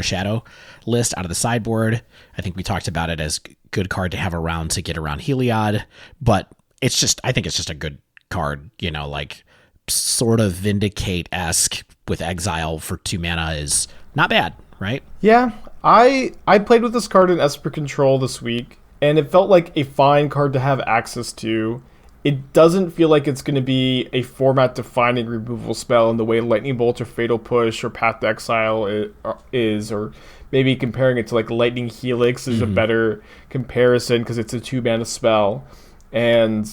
shadow list out of the sideboard. I think we talked about it as good card to have around to get around Heliod, but I think it's just a good card, like sort of Vindicate-esque with exile for 2 mana is not bad, right? Yeah, I played with this card in Esper Control this week, and it felt like a fine card to have access to. It doesn't feel like it's going to be a format-defining removal spell in the way Lightning Bolt or Fatal Push or Path to Exile is, or maybe comparing it to like Lightning Helix is a better comparison because it's a 2-mana spell. And,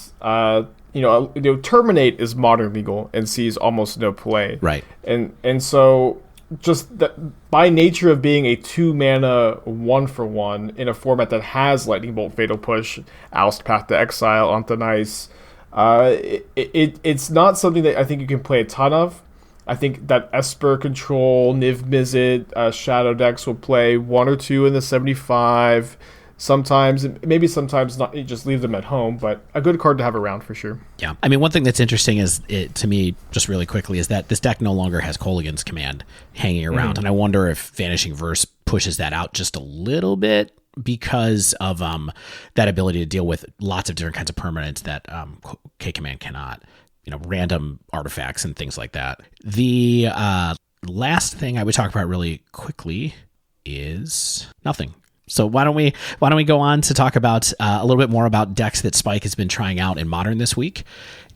Terminate is modern legal and sees almost no play. Right. And so just that by nature of being a 2-mana 1-for-1 in a format that has Lightning Bolt, Fatal Push, Oust, Path to Exile, Onto Nice, it's not something that I think you can play a ton of. I think that Esper Control, Niv Mizzet, Shadow decks will play 1 or 2 in the 75. Sometimes, maybe sometimes not. You just leave them at home, but a good card to have around for sure. Yeah, I mean, one thing that's interesting to me, just really quickly, is that this deck no longer has Kolaghan's Command hanging around, and I wonder if Vanishing Verse pushes that out just a little bit because of that ability to deal with lots of different kinds of permanents that K Command cannot. Random artifacts and things like that. The last thing I would talk about really quickly is nothing. So why don't we go on to talk about a little bit more about decks that Spike has been trying out in Modern this week,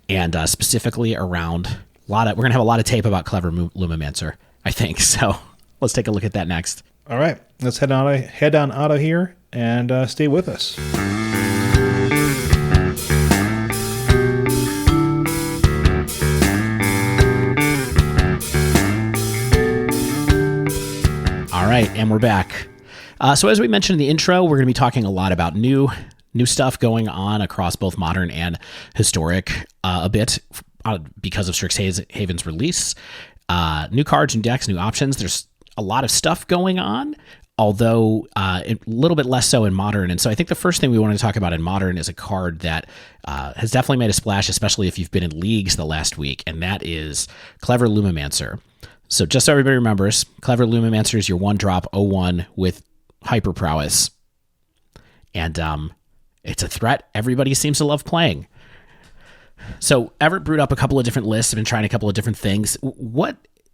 and specifically around we're gonna have a lot of tape about Clever Luminancer, I think. So let's take a look at that next. All right, let's head on out of here and stay with us. All right, and we're back. So as we mentioned in the intro, we're going to be talking a lot about new stuff going on across both Modern and Historic a bit because of Strixhaven's release. New cards, new decks, new options. There's a lot of stuff going on, although a little bit less so in Modern. And so I think the first thing we want to talk about in Modern is a card that has definitely made a splash, especially if you've been in leagues the last week, and that is Clever Luminancer. So just so everybody remembers, Clever Luminancer is your 1-drop 0/1 with Hyper Prowess, and it's a threat everybody seems to love playing. So Evart brewed up a couple of different lists, have been trying a couple of different things.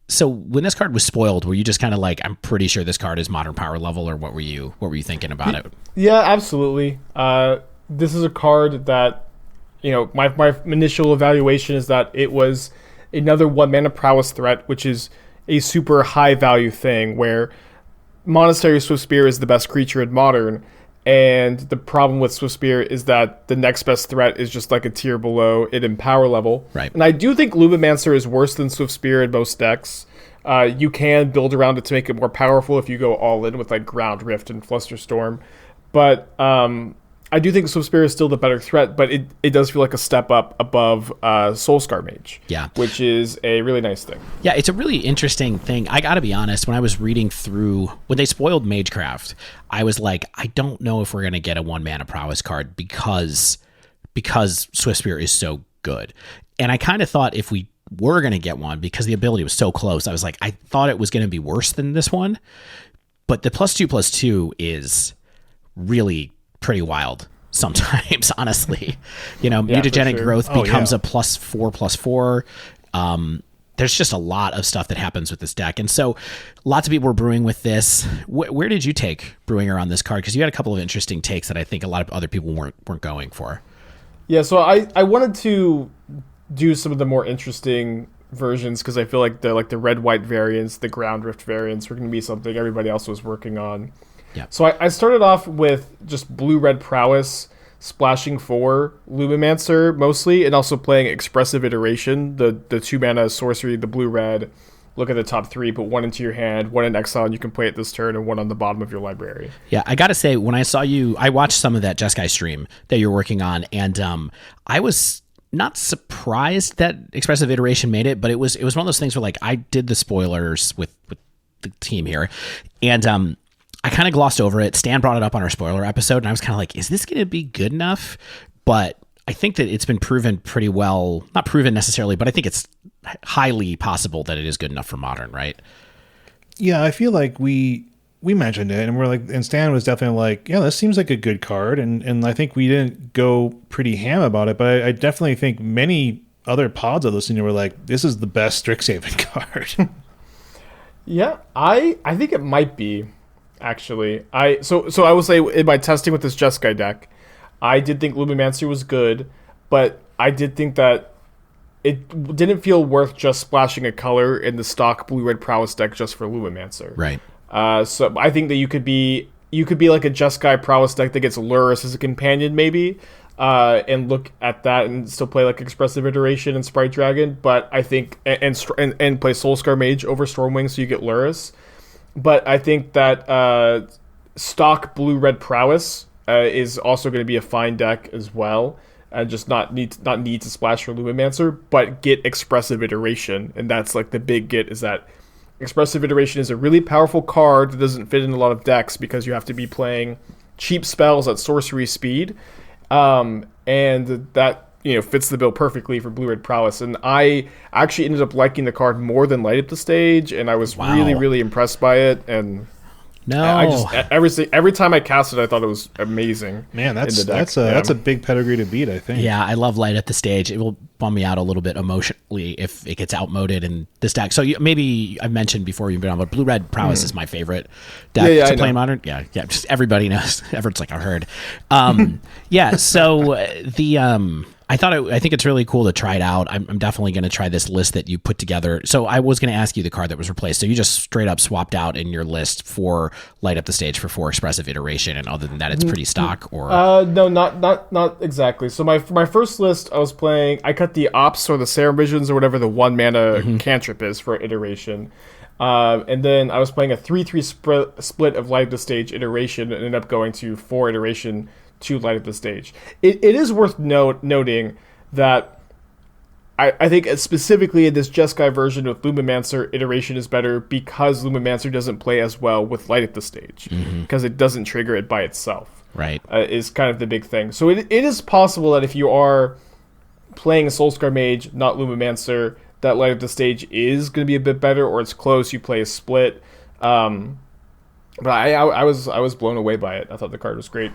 So when this card was spoiled, were you just kind of like, I'm pretty sure this card is Modern power level, or what were you thinking about it? Yeah, absolutely. This is a card that, my initial evaluation is that it was another 1-mana Prowess threat, which is a super high value thing where Monastery Swiftspear is the best creature in Modern, and the problem with Swiftspear is that the next best threat is just like a tier below it in power level. Right. And I do think Luminancer is worse than Swiftspear in most decks. You can build around it to make it more powerful if you go all in with like Ground Rift and Flusterstorm. But I do think Swiftspear is still the better threat, but it does feel like a step up above Soulscar Mage. Yeah. Which is a really nice thing. Yeah, it's a really interesting thing. I gotta be honest, when I was reading through, when they spoiled Magecraft, I was like, I don't know if we're gonna get a 1-mana Prowess card because Swiftspear is so good. And I kind of thought if we were gonna get one, because the ability was so close, I was like, I thought it was gonna be worse than this one. But the +2/+2 is really pretty wild sometimes, honestly. Yeah, mutagenic sure. growth Oh, becomes yeah. a +4/+4. There's just a lot of stuff that happens with this deck. And so lots of people were brewing with this. Where did you take brewing around this card? Because you had a couple of interesting takes that I think a lot of other people weren't going for. Yeah, so I wanted to do some of the more interesting versions because I feel like the red-white variants, the ground rift variants were going to be something everybody else was working on. Yeah. So I started off with just blue-red Prowess, splashing 4 Luminancer mostly, and also playing Expressive Iteration, the 2-mana sorcery, the blue-red. Look at the top 3, put 1 into your hand, 1 in exile, and you can play it this turn, and 1 on the bottom of your library. Yeah, I got to say, when I saw you, I watched some of that Jeskai stream that you're working on, and I was not surprised that Expressive Iteration made it, but it was one of those things where, like, I did the spoilers with the team here, and I kind of glossed over it. Stan brought it up on our spoiler episode, and I was kind of like, is this going to be good enough? But I think that it's been proven pretty well, not proven necessarily, but I think it's highly possible that it is good enough for Modern, right? Yeah, I feel like we mentioned it, and we're like, and Stan was definitely like, yeah, this seems like a good card, and I think we didn't go pretty ham about it, but I definitely think many other pods of listening were like, this is the best Strixhaven card. Yeah, I think it might be, actually. So I will say, in my testing with this Jeskai deck, I did think Luminancer was good, but I did think that it didn't feel worth just splashing a color in the stock blue-red Prowess deck just for Luminancer. Right. So I think that you could be like a Jeskai Prowess deck that gets Lurrus as a companion, maybe, and look at that and still play like Expressive Iteration and Sprite Dragon. But I think and play Soulscar Mage over Stormwing so you get Lurrus. But I think that stock blue-red Prowess is also going to be a fine deck as well. And just not need to splash for Luminancer, but get Expressive Iteration. And that's like the big get, is that Expressive Iteration is a really powerful card that doesn't fit in a lot of decks because you have to be playing cheap spells at sorcery speed. And that fits the bill perfectly for blue-red Prowess. And I actually ended up liking the card more than Light Up the Stage, and I was really, really impressed by it. And I just every time I cast it, I thought it was amazing. Man, that's a big pedigree to beat, I think. Yeah, I love Light Up the Stage. It will bum me out a little bit emotionally if it gets outmoded in this deck. So maybe I mentioned before you've been on, but blue-red Prowess is my favorite deck to play in Modern. Yeah, just everybody knows. Everett's like, I heard. Yeah, so I think it's really cool to try it out. I'm definitely going to try this list that you put together. So I was going to ask you the card that was replaced. So you just straight up swapped out in your list for Light Up the Stage for 4 Expressive Iteration, and other than that, it's pretty stock. Or no, not exactly. So my first list, I cut the Ops or the Serum Visions or whatever the 1 mana cantrip is for Iteration. And then I was playing a 3/3 split of Light Up the Stage Iteration, and ended up going to 4 Iteration to Light Up the Stage. It is worth noting that I think specifically in this Jeskai version with Luminancer, Iteration is better because Luminancer doesn't play as well with Light Up the Stage, because it doesn't trigger it by itself. Right. Is kind of the big thing. So it is possible that if you are playing a Soulscar Mage, not Luminancer, that Light Up the Stage is going to be a bit better, or it's close, you play a split. But I was blown away by it. I thought the card was great.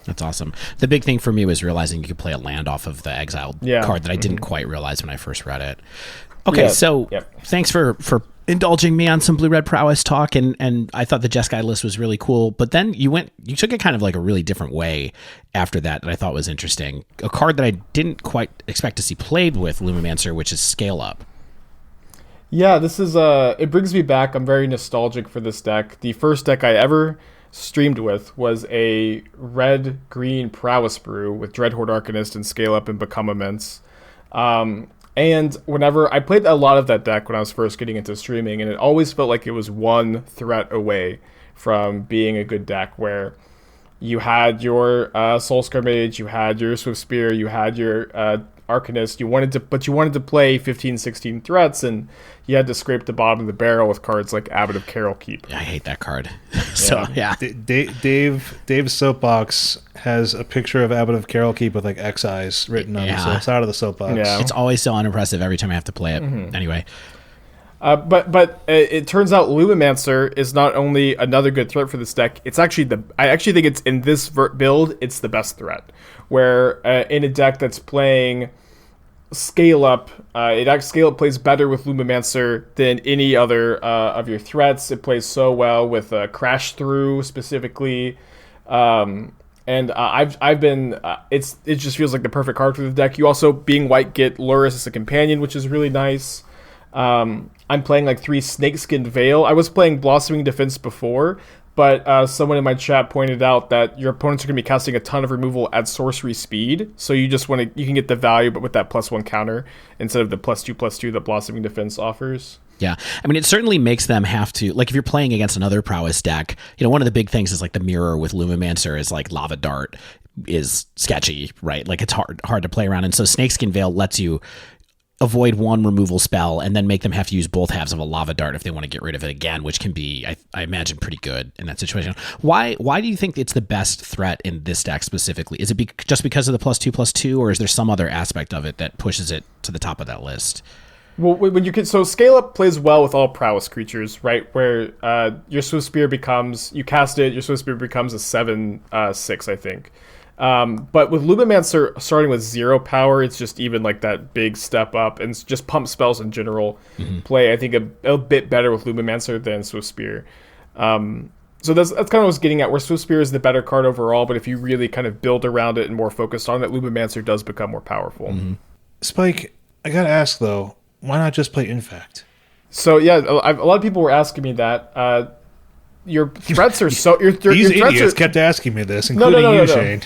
That's awesome. The big thing for me was realizing you could play a land off of the exiled card that I didn't quite realize when I first read it. Okay, thanks for indulging me on some blue-red Prowess talk, and I thought the Jeskai list was really cool, but then you took it kind of like a really different way after that I thought was interesting. A card that I didn't quite expect to see played with Luminancer, which is Scale Up. Yeah, this is it brings me back. I'm very nostalgic for this deck. The first deck I ever streamed with was a red-green Prowess brew with Dreadhorde Arcanist and Scale Up and Become Immense. And whenever I played a lot of that deck when I was first getting into streaming, and it always felt like it was one threat away from being a good deck, where you had your Soulscar Mage, you had your Swift Spear, you had your Arcanist, you wanted to play 15, 16 threats, and you had to scrape the bottom of the barrel with cards like Abbot of Carol Keep. I hate that card. So yeah. Dave's soapbox has a picture of Abbot of Carol Keep with like X eyes written on the side of the soapbox. Yeah. It's always so unimpressive every time I have to play it. Anyway. But it turns out Luminancer is not only another good threat for this deck. It's actually I actually think it's in this build. It's the best threat. Where in a deck that's playing Scale Up, Scale Up plays better with Luminancer than any other of your threats. It plays so well with Crash Through specifically. And I've been it just feels like the perfect card for the deck. You also, being white, get Luris as a companion, which is really nice. I'm playing like 3 Snakeskin Veil. I was playing Blossoming Defense before, but someone in my chat pointed out that your opponents are going to be casting a ton of removal at sorcery speed, so you can get the value, but with that +1 counter instead of the +2/+2 that Blossoming Defense offers. Yeah, I mean, it certainly makes them have to, like, if you're playing against another Prowess deck, one of the big things is like the mirror with Luminancer is like Lava Dart is sketchy, right? Like, it's hard to play around, and so Snakeskin Veil lets you avoid one removal spell and then make them have to use both halves of a Lava Dart if they want to get rid of it again, which can be, I imagine, pretty good in that situation. Why do you think it's the best threat in this deck specifically? Is it just because of the +2/+2, or is there some other aspect of it that pushes it to the top of that list? Well, so Scale Up plays well with all Prowess creatures, right? Where your Swift Spear becomes, you cast it, your Swift Spear becomes a 7/6, I think. But with Luminancer starting with 0 power, it's just even like that big step up, and just pump spells in general play, I think, a bit better with Luminancer than Swift Spear. So that's kind of what I was getting at, where Swift Spear is the better card overall, but if you really kind of build around it and more focused on it, Luminancer does become more powerful. Mm-hmm. Spike, I gotta ask though, why not just play Infect? So yeah, a lot of people were asking me that. Your threats are so... These idiots kept asking me this, including you, Shane.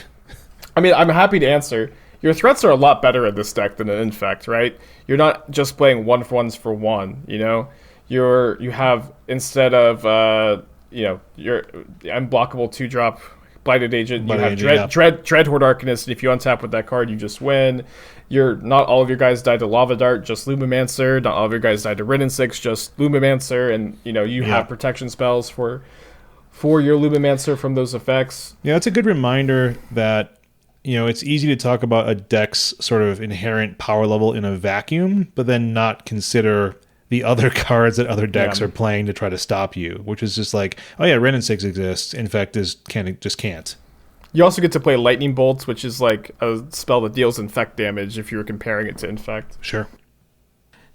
I mean, I'm happy to answer. Your threats are a lot better in this deck than an Infect, right? You're not just playing 1/1s for 1, You have, instead of, your unblockable 2-drop Blighted Agent, you have Dreadhorde Arcanist, and if you untap with that card, you just win. Not all of your guys died to Lava Dart, just Luminancer. Not all of your guys died to Rin and 6, just Luminancer, and you have protection spells for your Luminancer from those effects. Yeah, it's a good reminder that it's easy to talk about a deck's sort of inherent power level in a vacuum, but then not consider the other cards that other decks are playing to try to stop you, which is just like, oh yeah, Ren and 6 exists. Infect just can't. You also get to play Lightning Bolts, which is like a spell that deals Infect damage if you were comparing it to Infect. Sure.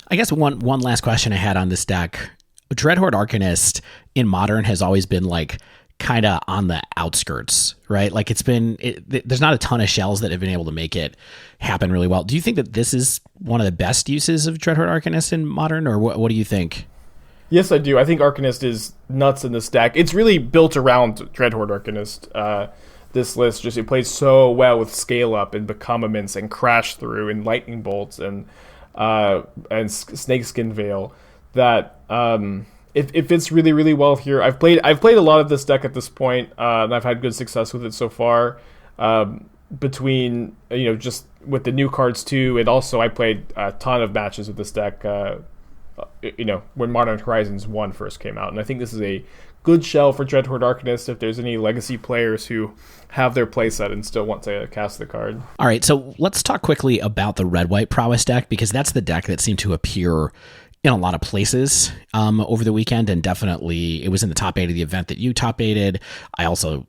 I guess one last question I had on this deck. Dreadhorde Arcanist in Modern has always been like kind of on the outskirts, right? Like there's not a ton of shells that have been able to make it happen really well. Do you think that this is one of the best uses of Dreadhorde Arcanist in Modern, or what do you think? Yes, I do. I think Arcanist is nuts in this deck. It's really built around Dreadhorde Arcanist. This list it plays so well with Scale Up and Becomemints and Crash Through and Lightning Bolts and Snakeskin Veil that it fits really, really well here. I've played a lot of this deck at this point, and I've had good success with it so far. Between just with the new cards too, and also I played a ton of matches with this deck. When Modern Horizons 1 first came out, and I think this is a good shell for Dreadhorde Arcanist if there's any legacy players who have their playset and still want to cast the card. All right, so let's talk quickly about the red-white Prowess deck, because that's the deck that seemed to appear in a lot of places over the weekend, and definitely it was in the top 8 of the event that you top 8'd. I also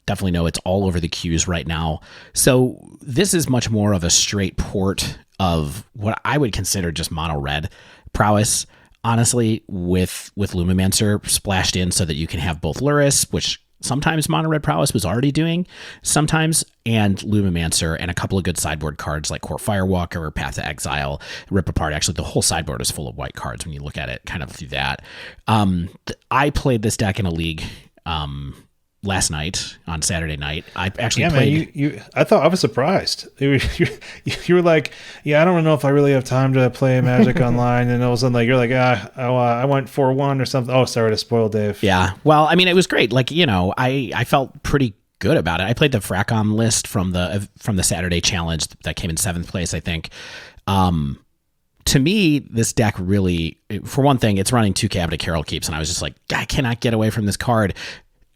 definitely know it's all over the queues right now. So this is much more of a straight port of what I would consider just mono red Prowess, honestly, with Luminancer splashed in so that you can have both Luris, which sometimes mono red Prowess was already doing sometimes, and Luminancer, and a couple of good sideboard cards like Court Firewalker, Path to Exile, Rip Apart. Actually, the whole sideboard is full of white cards when you look at it kind of through that. I played this deck in a league last night on Saturday night. I actually played. Man, I thought I was surprised. You were like, yeah, I don't know if I really have time to play Magic online, and all of a sudden, you're like, I went 4-1 or something. Oh, sorry to spoil Dave. Yeah, well, I mean, it was great. I felt pretty good about it. I played the Fracom list from the Saturday challenge that came in 7th place, I think. To me, this deck really, for one thing, it's running 2 Cabinet Carol Keeps, and I was just like, I cannot get away from this card.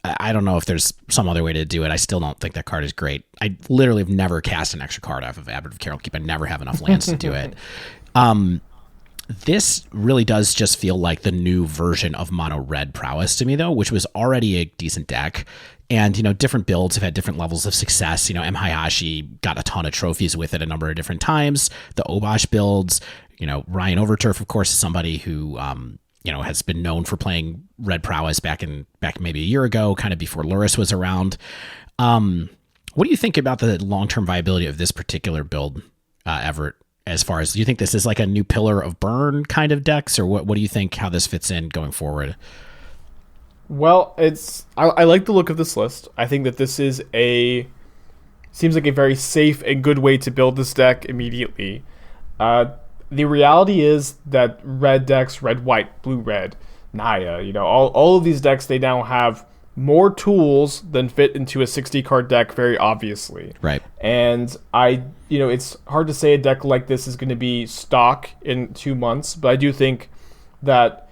I don't know if there's some other way to do it. I still don't think that card is great. I literally have never cast an extra card off of Abbot of Carol Keep. I never have enough lands to do it. This really does just feel like the new version of mono red Prowess to me, though, which was already a decent deck. And, different builds have had different levels of success. M. Hayashi got a ton of trophies with it a number of different times. The Obosh builds, Ryan Overturf, of course, is somebody who, has been known for playing red Prowess back maybe a year ago, kind of before Luris was around. What do you think about the long-term viability of this particular build, Evert? As far as, do you think this is like a new pillar of burn kind of decks, or what do you think how this fits in going forward? Well, I like the look of this list. I think that this seems like a very safe and good way to build this deck immediately. The reality is that red decks, red, white, blue, red, Naya, all of these decks, they now have more tools than fit into a 60 card deck, very obviously. Right. And it's hard to say a deck like this is going to be stock in 2 months, but I do think that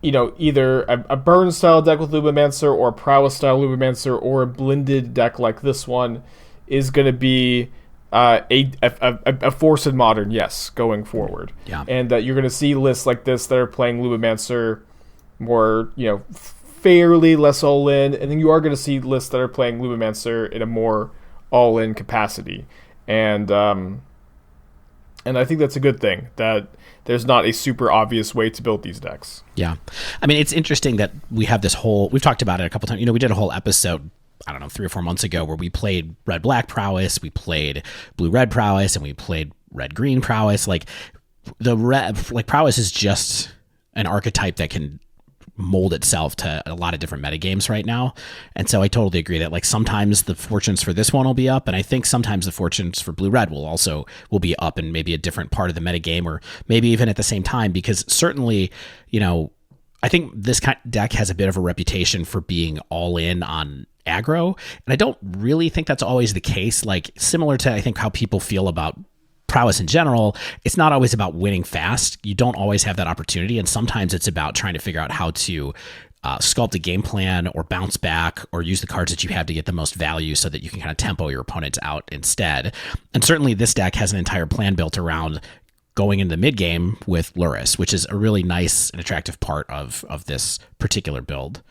either a burn style deck with Luminancer or a Prowess style Luminancer or a blended deck like this one is going to be a force in Modern, yes, going forward. Yeah. And that you're going to see lists like this that are playing Luminancer more, fairly less all in, and then you are going to see lists that are playing Luminancer in a more all in capacity. And I think that's a good thing, that there's not a super obvious way to build these decks. Yeah. I mean, it's interesting that we have we've talked about it a couple times. We did a whole episode, I don't know, 3 or 4 months ago, where we played red-black Prowess, we played blue-red Prowess, and we played red-green Prowess. Prowess is just an archetype that can mold itself to a lot of different metagames right now. And so I totally agree that sometimes the fortunes for this one will be up, and I think sometimes the fortunes for blue red will be up in maybe a different part of the metagame, or maybe even at the same time, because certainly, I think this kind of deck has a bit of a reputation for being all in on aggro, and I don't really think that's always the case. Similar to, I think, how people feel about Prowess in general, it's not always about winning fast. You don't always have that opportunity, and sometimes it's about trying to figure out how to sculpt a game plan or bounce back or use the cards that you have to get the most value so that you can kind of tempo your opponents out instead. And certainly this deck has an entire plan built around going into the mid game with Luris, which is a really nice and attractive part of this particular build.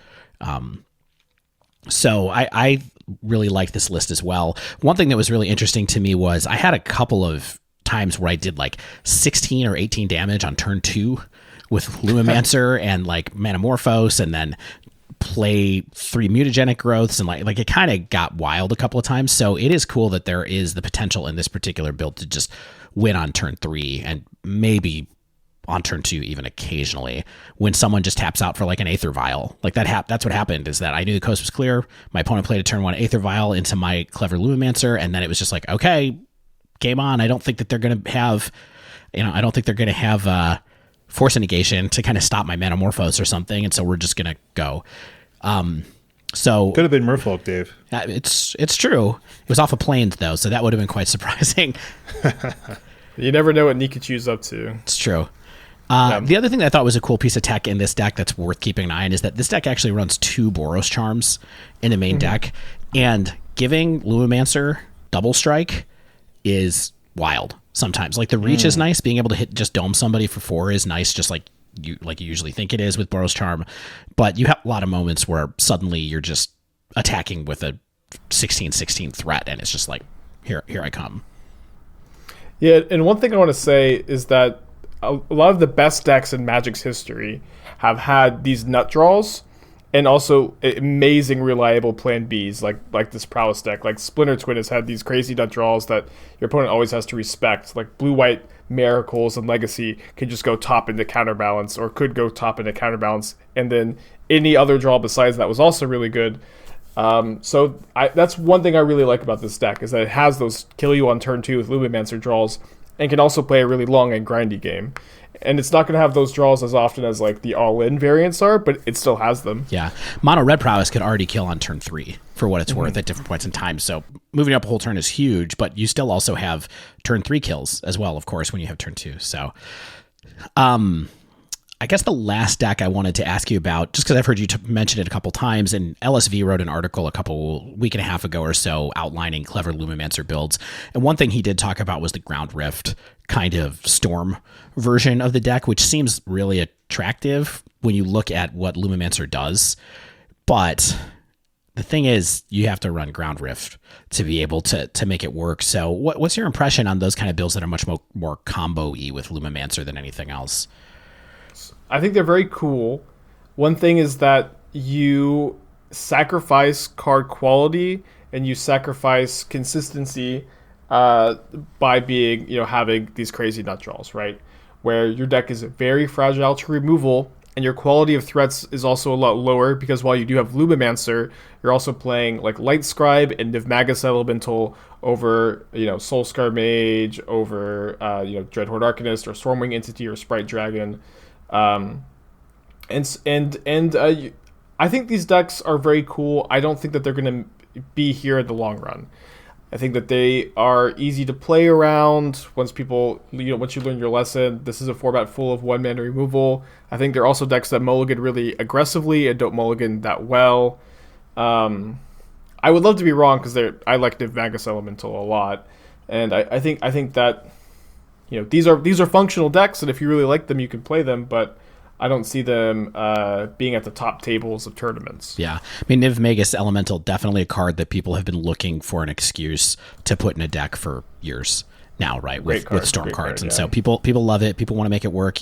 So I really like this list as well. One thing that was really interesting to me was I had a couple of times where I did 16 or 18 damage on turn 2 with Luminancer and Manamorphose, and then play 3 mutagenic growths, and it kind of got wild a couple of times. So it is cool that there is the potential in this particular build to just win on turn 3 and maybe on turn 2 even occasionally when someone just taps out for an Aether Vial. That's what happened, is that I knew the coast was clear. My opponent played a turn 1 Aether Vial into my clever Luminancer, and then it was just okay, game on. I don't think that they're going to have, Force Negation to kind of stop my Manamorphose or something, and so we're just going to go. So could have been Merfolk, Dave. It's true. It was off of Plains, though, so that would have been quite surprising. You never know what Nikachu's up to. It's true. The other thing that I thought was a cool piece of tech in this deck that's worth keeping an eye on is that this deck actually runs 2 Boros Charms in the main deck, and giving Luminancer double strike is wild sometimes. The reach is nice. Being able to just dome somebody for 4 is nice, just like you usually think it is with Boros Charm. But you have a lot of moments where suddenly you're just attacking with a 16/16 threat, and it's just here I come. Yeah, and one thing I want to say is that a lot of the best decks in Magic's history have had these nut draws and also amazing reliable plan Bs, like this Prowess deck. Splinter Twin has had these crazy nut draws that your opponent always has to respect. Blue-White Miracles and Legacy can just go top into Counterbalance, or could go top into Counterbalance, and then any other draw besides that was also really good. So that's one thing I really like about this deck, is that it has those kill you on turn 2 with Luminancer draws, and can also play a really long and grindy game. And it's not going to have those draws as often as the all-in variants are, but it still has them. Yeah. Mono red Prowess could already kill on turn 3 for what it's worth at different points in time. So moving up a whole turn is huge, but you still also have turn 3 kills as well, of course, when you have turn 2. So I guess the last deck I wanted to ask you about, just because I've heard you mention it a couple times, and LSV wrote an article week and a half ago or so outlining clever Luminancer builds. And one thing he did talk about was the Ground Rift kind of storm version of the deck, which seems really attractive when you look at what Luminancer does. But the thing is, you have to run Ground Rift to be able to make it work. So what's your impression on those kind of builds that are much more combo-y with Luminancer than anything else? I think they're very cool. One thing is that you sacrifice card quality and you sacrifice consistency by being, having these crazy nut draws, right? Where your deck is very fragile to removal and your quality of threats is also a lot lower because while you do have Luminancer, you're also playing like Light Scribe and Nivmagus Elemental over, Soulscar Mage, over, Dreadhorde Arcanist or Stormwing Entity or Sprite Dragon. I think these decks are very cool. I don't think that they're going to be here in the long run. I think that they are easy to play around once you learn your lesson. This is a format full of one mana removal. I think they're also decks that mulligan really aggressively and don't mulligan that well. I would love to be wrong because I like Nivmagus Elemental a lot, and I think that these are functional decks, and if you really like them, you can play them, but I don't see them being at the top tables of tournaments. Yeah. I mean, Nivmagus Elemental, definitely a card that people have been looking for an excuse to put in a deck for years now, right? With Storm cards. And so people love it. People want to make it work.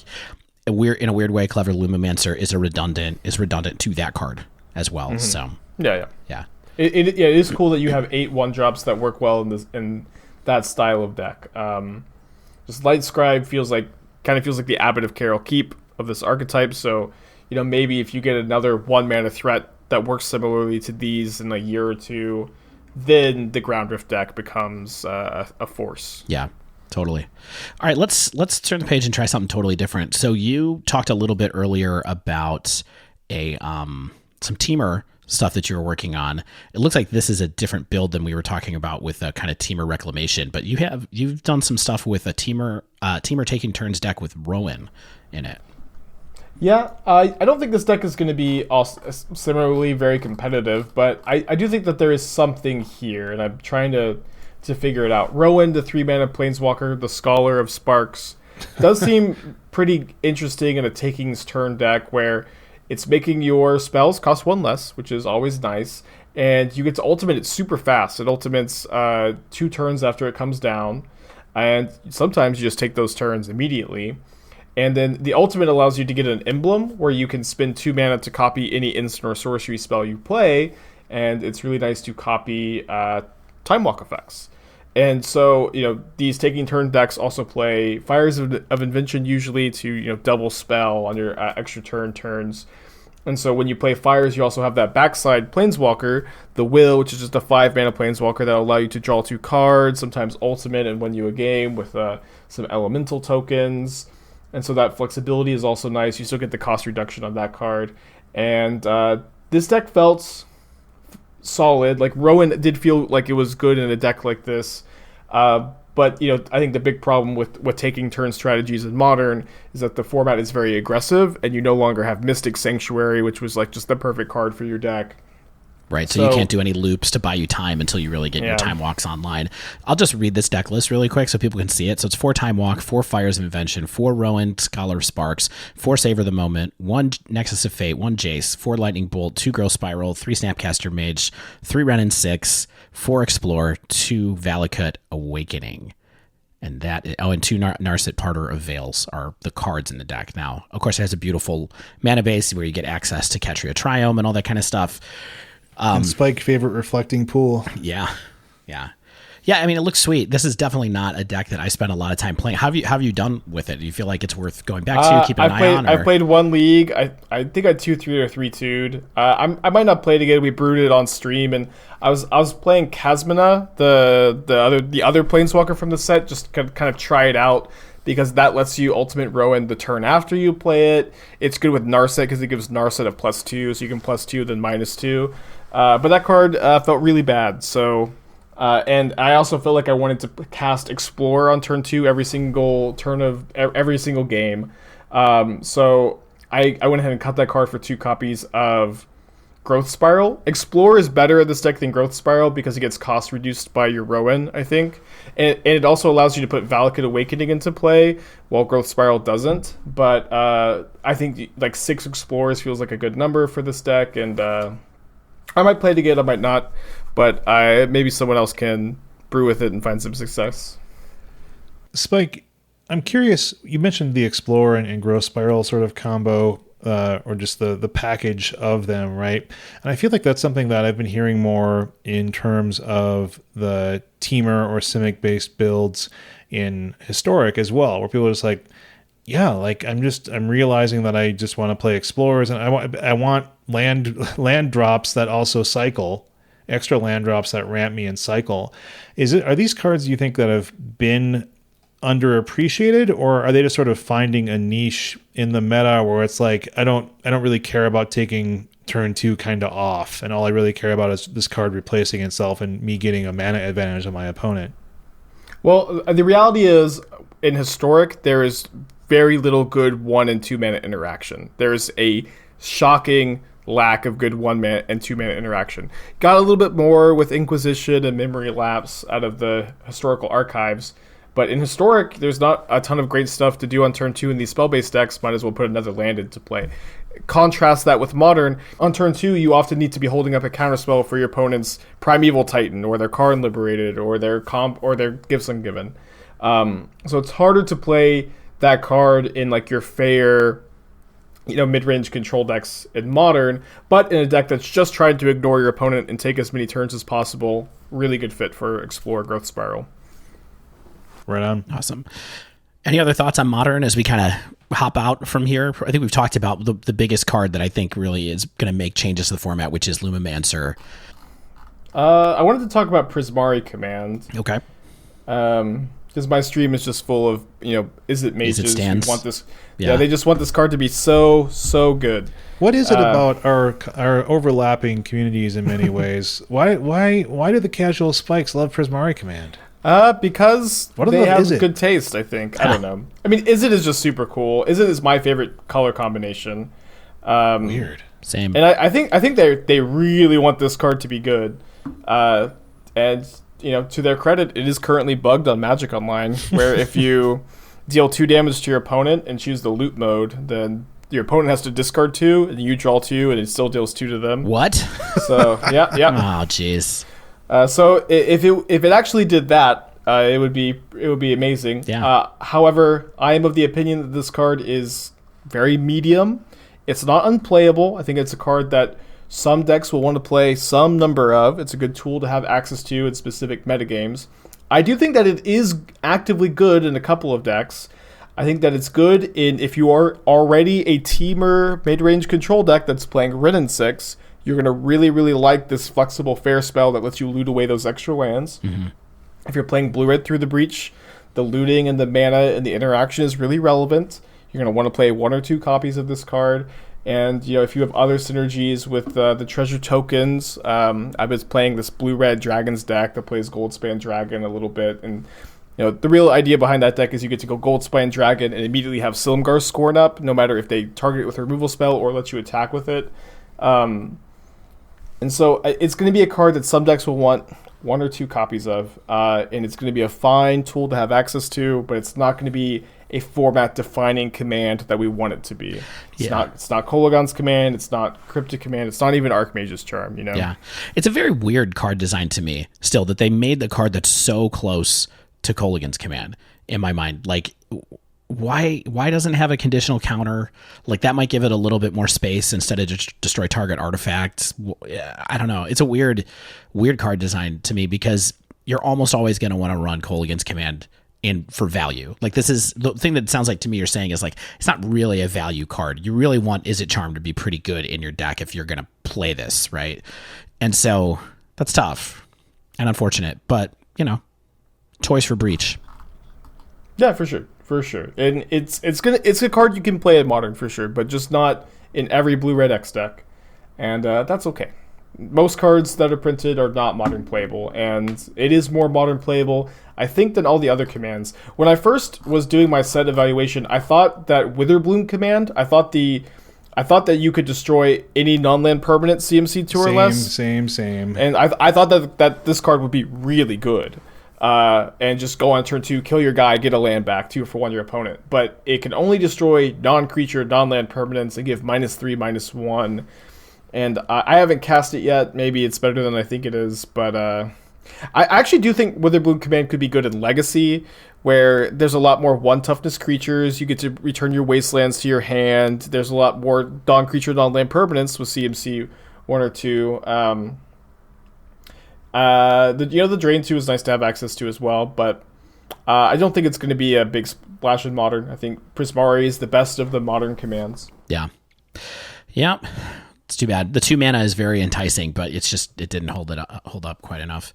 In a weird way, Clever Luminancer is redundant to that card as well. Mm-hmm. So yeah. It is cool that you have 8 1-drops that work well in that style of deck. Just Light Scribe feels like the Abbot of Carol Keep of this archetype, so maybe if you get another 1-mana threat that works similarly to these in a year or two, then the Ground Rift deck becomes a force. Yeah, totally. All right, let's turn the page and try something totally different. So you talked a little bit earlier about some Temur stuff that you were working on. It looks like this is a different build than we were talking about with a kind of Temur Reclamation, but you've done some stuff with a Temur Taking Turns deck with Rowan in it. Yeah, I don't think this deck is going to be similarly very competitive, but I do think that there is something here, and I'm trying to figure it out. Rowan, the 3-mana Planeswalker, the Scholar of Sparks, does seem pretty interesting in a Taking's Turn deck where it's making your spells cost 1 less, which is always nice, and you get to ultimate it super fast. It ultimates 2 turns after it comes down, and sometimes you just take those turns immediately. And then the ultimate allows you to get an emblem where you can spend 2 mana to copy any instant or sorcery spell you play, and it's really nice to copy Time Walk effects. And so, these Taking Turn decks also play Fires of Invention usually to, double spell on your extra turns. And so when you play Fires, you also have that backside Planeswalker, the Will, which is just a 5-mana Planeswalker that will allow you to draw 2 cards, sometimes ultimate and win you a game with some elemental tokens. And so that flexibility is also nice. You still get the cost reduction on that card. And this deck felt solid. Like, Rowan did feel like it was good in a deck like this. But, I think the big problem with taking turn strategies in Modern is that the format is very aggressive, and you no longer have Mystic Sanctuary, which was like just the perfect card for your deck. Right, so you can't do any loops to buy you time until you really get your Time Walks online. I'll just read this deck list really quick so people can see it. So it's 4 Time Walk, 4 Fires of Invention, 4 Rowan, Scholar of Sparks, 4 Savor the Moment, 1 Nexus of Fate, 1 Jace, 4 Lightning Bolt, 2 Growth Spiral, 3 Snapcaster Mage, 3 Renin 6, 4 Explore, 2 Valakut Awakening. And and 2 Narset Parter of Veils are the cards in the deck. Now, of course, it has a beautiful mana base where you get access to Ketria Triome and all that kind of stuff. And Spike favorite Reflecting Pool. Yeah. I mean, it looks sweet. This is definitely not a deck that I spent a lot of time playing. How have you done with it? Do you feel like it's worth going back to, keep an eye on? I played 1 league. I think I 2-3 or 3-2'd. I might not play it again. We brewed it on stream, and I was playing Kasmina, the other Planeswalker from the set, just kind of try it out, because that lets you ultimate Rowan the turn after you play it. It's good with Narset because it gives Narset a +2, so you can +2 then -2. But that card felt really bad. So, and I also felt like I wanted to cast Explore on turn 2 every single turn of every single game. So I went ahead and cut that card for 2 copies of Growth Spiral. Explore is better in this deck than Growth Spiral because it gets cost reduced by your Rowan, I think. And it also allows you to put Valakut Awakening into play, while Growth Spiral doesn't. But I think like 6 Explorers feels like a good number for this deck, and I might play it again, I might not. But maybe someone else can brew with it and find some success. Spike, I'm curious, you mentioned the Explorer and Growth Spiral sort of combo, or just the package of them, right? And I feel like that's something that I've been hearing more in terms of the Temur or Simic-based builds in Historic as well, where people are just like, yeah, like I'm realizing that I just want to play Explorers, and I want land drops that also cycle, extra land drops that ramp me and cycle. Are these cards you think that have been underappreciated, or are they just sort of finding a niche in the meta where it's like I don't really care about taking turn 2 kind of off, and all I really care about is this card replacing itself and me getting a mana advantage on my opponent? Well, the reality is in Historic there is very little good 1 and 2 mana interaction. There's a shocking lack of good 1 mana and 2 mana interaction. Got a little bit more with Inquisition and Memory Lapse out of the historical archives. But in Historic, there's not a ton of great stuff to do on turn 2 in these spell-based decks. Might as well put another land into play. Contrast that with Modern. On turn 2, you often need to be holding up a counterspell for your opponent's Primeval Titan, or their Karn Liberated, or their Gifts Ungiven. So it's harder to play that card in like your fair, mid-range control decks in Modern, but in a deck that's just trying to ignore your opponent and take as many turns as possible, really good fit for Explore Growth Spiral. Right on. Awesome. Any other thoughts on Modern as we kind of hop out from here? I think we've talked about the biggest card that I think really is going to make changes to the format, which is Luminancer. I wanted to talk about Prismari Command. Okay. Because my stream is just full of, Izzet mages who stands. want this. Yeah, they just want this card to be so good. What is it about our overlapping communities in many ways? Why do the casual Spikes love Prismari Command? Because they have good taste, I think. I don't know. I mean, Izzet is just super cool. Izzet is my favorite color combination. Weird. Same. And I think they really want this card to be good. And to their credit, it is currently bugged on Magic Online, where if you deal 2 damage to your opponent and choose the loot mode, then your opponent has to discard 2, and you draw 2, and it still deals 2 to them. What? So yeah. Oh, jeez. So if it actually did that, it would be amazing. Yeah. However, I am of the opinion that this card is very medium. It's not unplayable. I think it's a card that some decks will want to play some number of. It's a good tool to have access to in specific metagames. I do think that it is actively good in a couple of decks. I think that it's good if you are already a Temur mid-range control deck that's playing Written 6. You're going to really, really like this flexible fair spell that lets you loot away those extra lands. Mm-hmm. If you're playing Blue-Red Through the Breach, the looting and the mana and the interaction is really relevant. You're going to want to play 1 or 2 copies of this card. And, if you have other synergies with the treasure tokens, I was playing this Blue-Red Dragons deck that plays Goldspan Dragon a little bit. And, the real idea behind that deck is you get to go Goldspan Dragon and immediately have Silumgar scored up, no matter if they target it with a removal spell or let you attack with it. And so it's going to be a card that some decks will want 1 or 2 copies of, and it's going to be a fine tool to have access to, but it's not going to be a format-defining command that we want it to be. It's not Kolaghan's Command, it's not Cryptic Command, it's not even Archmage's Charm, Yeah. It's a very weird card design to me, still, that they made the card that's so close to Kolaghan's Command, in my mind. Like, why doesn't it have a conditional counter? Like, that might give it a little bit more space instead of just destroy target artifacts. I don't know. It's a weird card design to me, because you're almost always going to want to run Kolaghan's Command in for value. Like, this is the thing that sounds like to me you're saying is like, it's not really a value card. You really want Izzet Charm to be pretty good in your deck if you're going to play this, right? And so that's tough and unfortunate, but choice for Breach. Yeah, for sure. And it's a card you can play in Modern for sure, but just not in every Blue-Red X deck. And that's okay. most cards that are printed are not modern playable, and it is more modern playable, I think, than all the other commands. When I first was doing my set evaluation, I thought that Witherbloom command, I thought that you could destroy any non-land permanent CMC 2 or less. Same. And I thought that this card would be really good. And just go on turn 2, kill your guy, get a land back, 2 for 1 your opponent. But it can only destroy non-creature, non-land permanents and give -3, -1. And I haven't cast it yet. Maybe it's better than I think it is. But I actually do think Witherbloom command could be good in Legacy, where there's a lot more 1 toughness creatures. You get to return your wastelands to your hand. There's a lot more non-creature, non-land permanents with CMC 1 or 2. The Drain 2 is nice to have access to as well, but I don't think it's going to be a big splash in Modern. I think Prismari is the best of the Modern commands. Yeah. It's too bad. The 2 mana is very enticing, but it didn't hold up quite enough.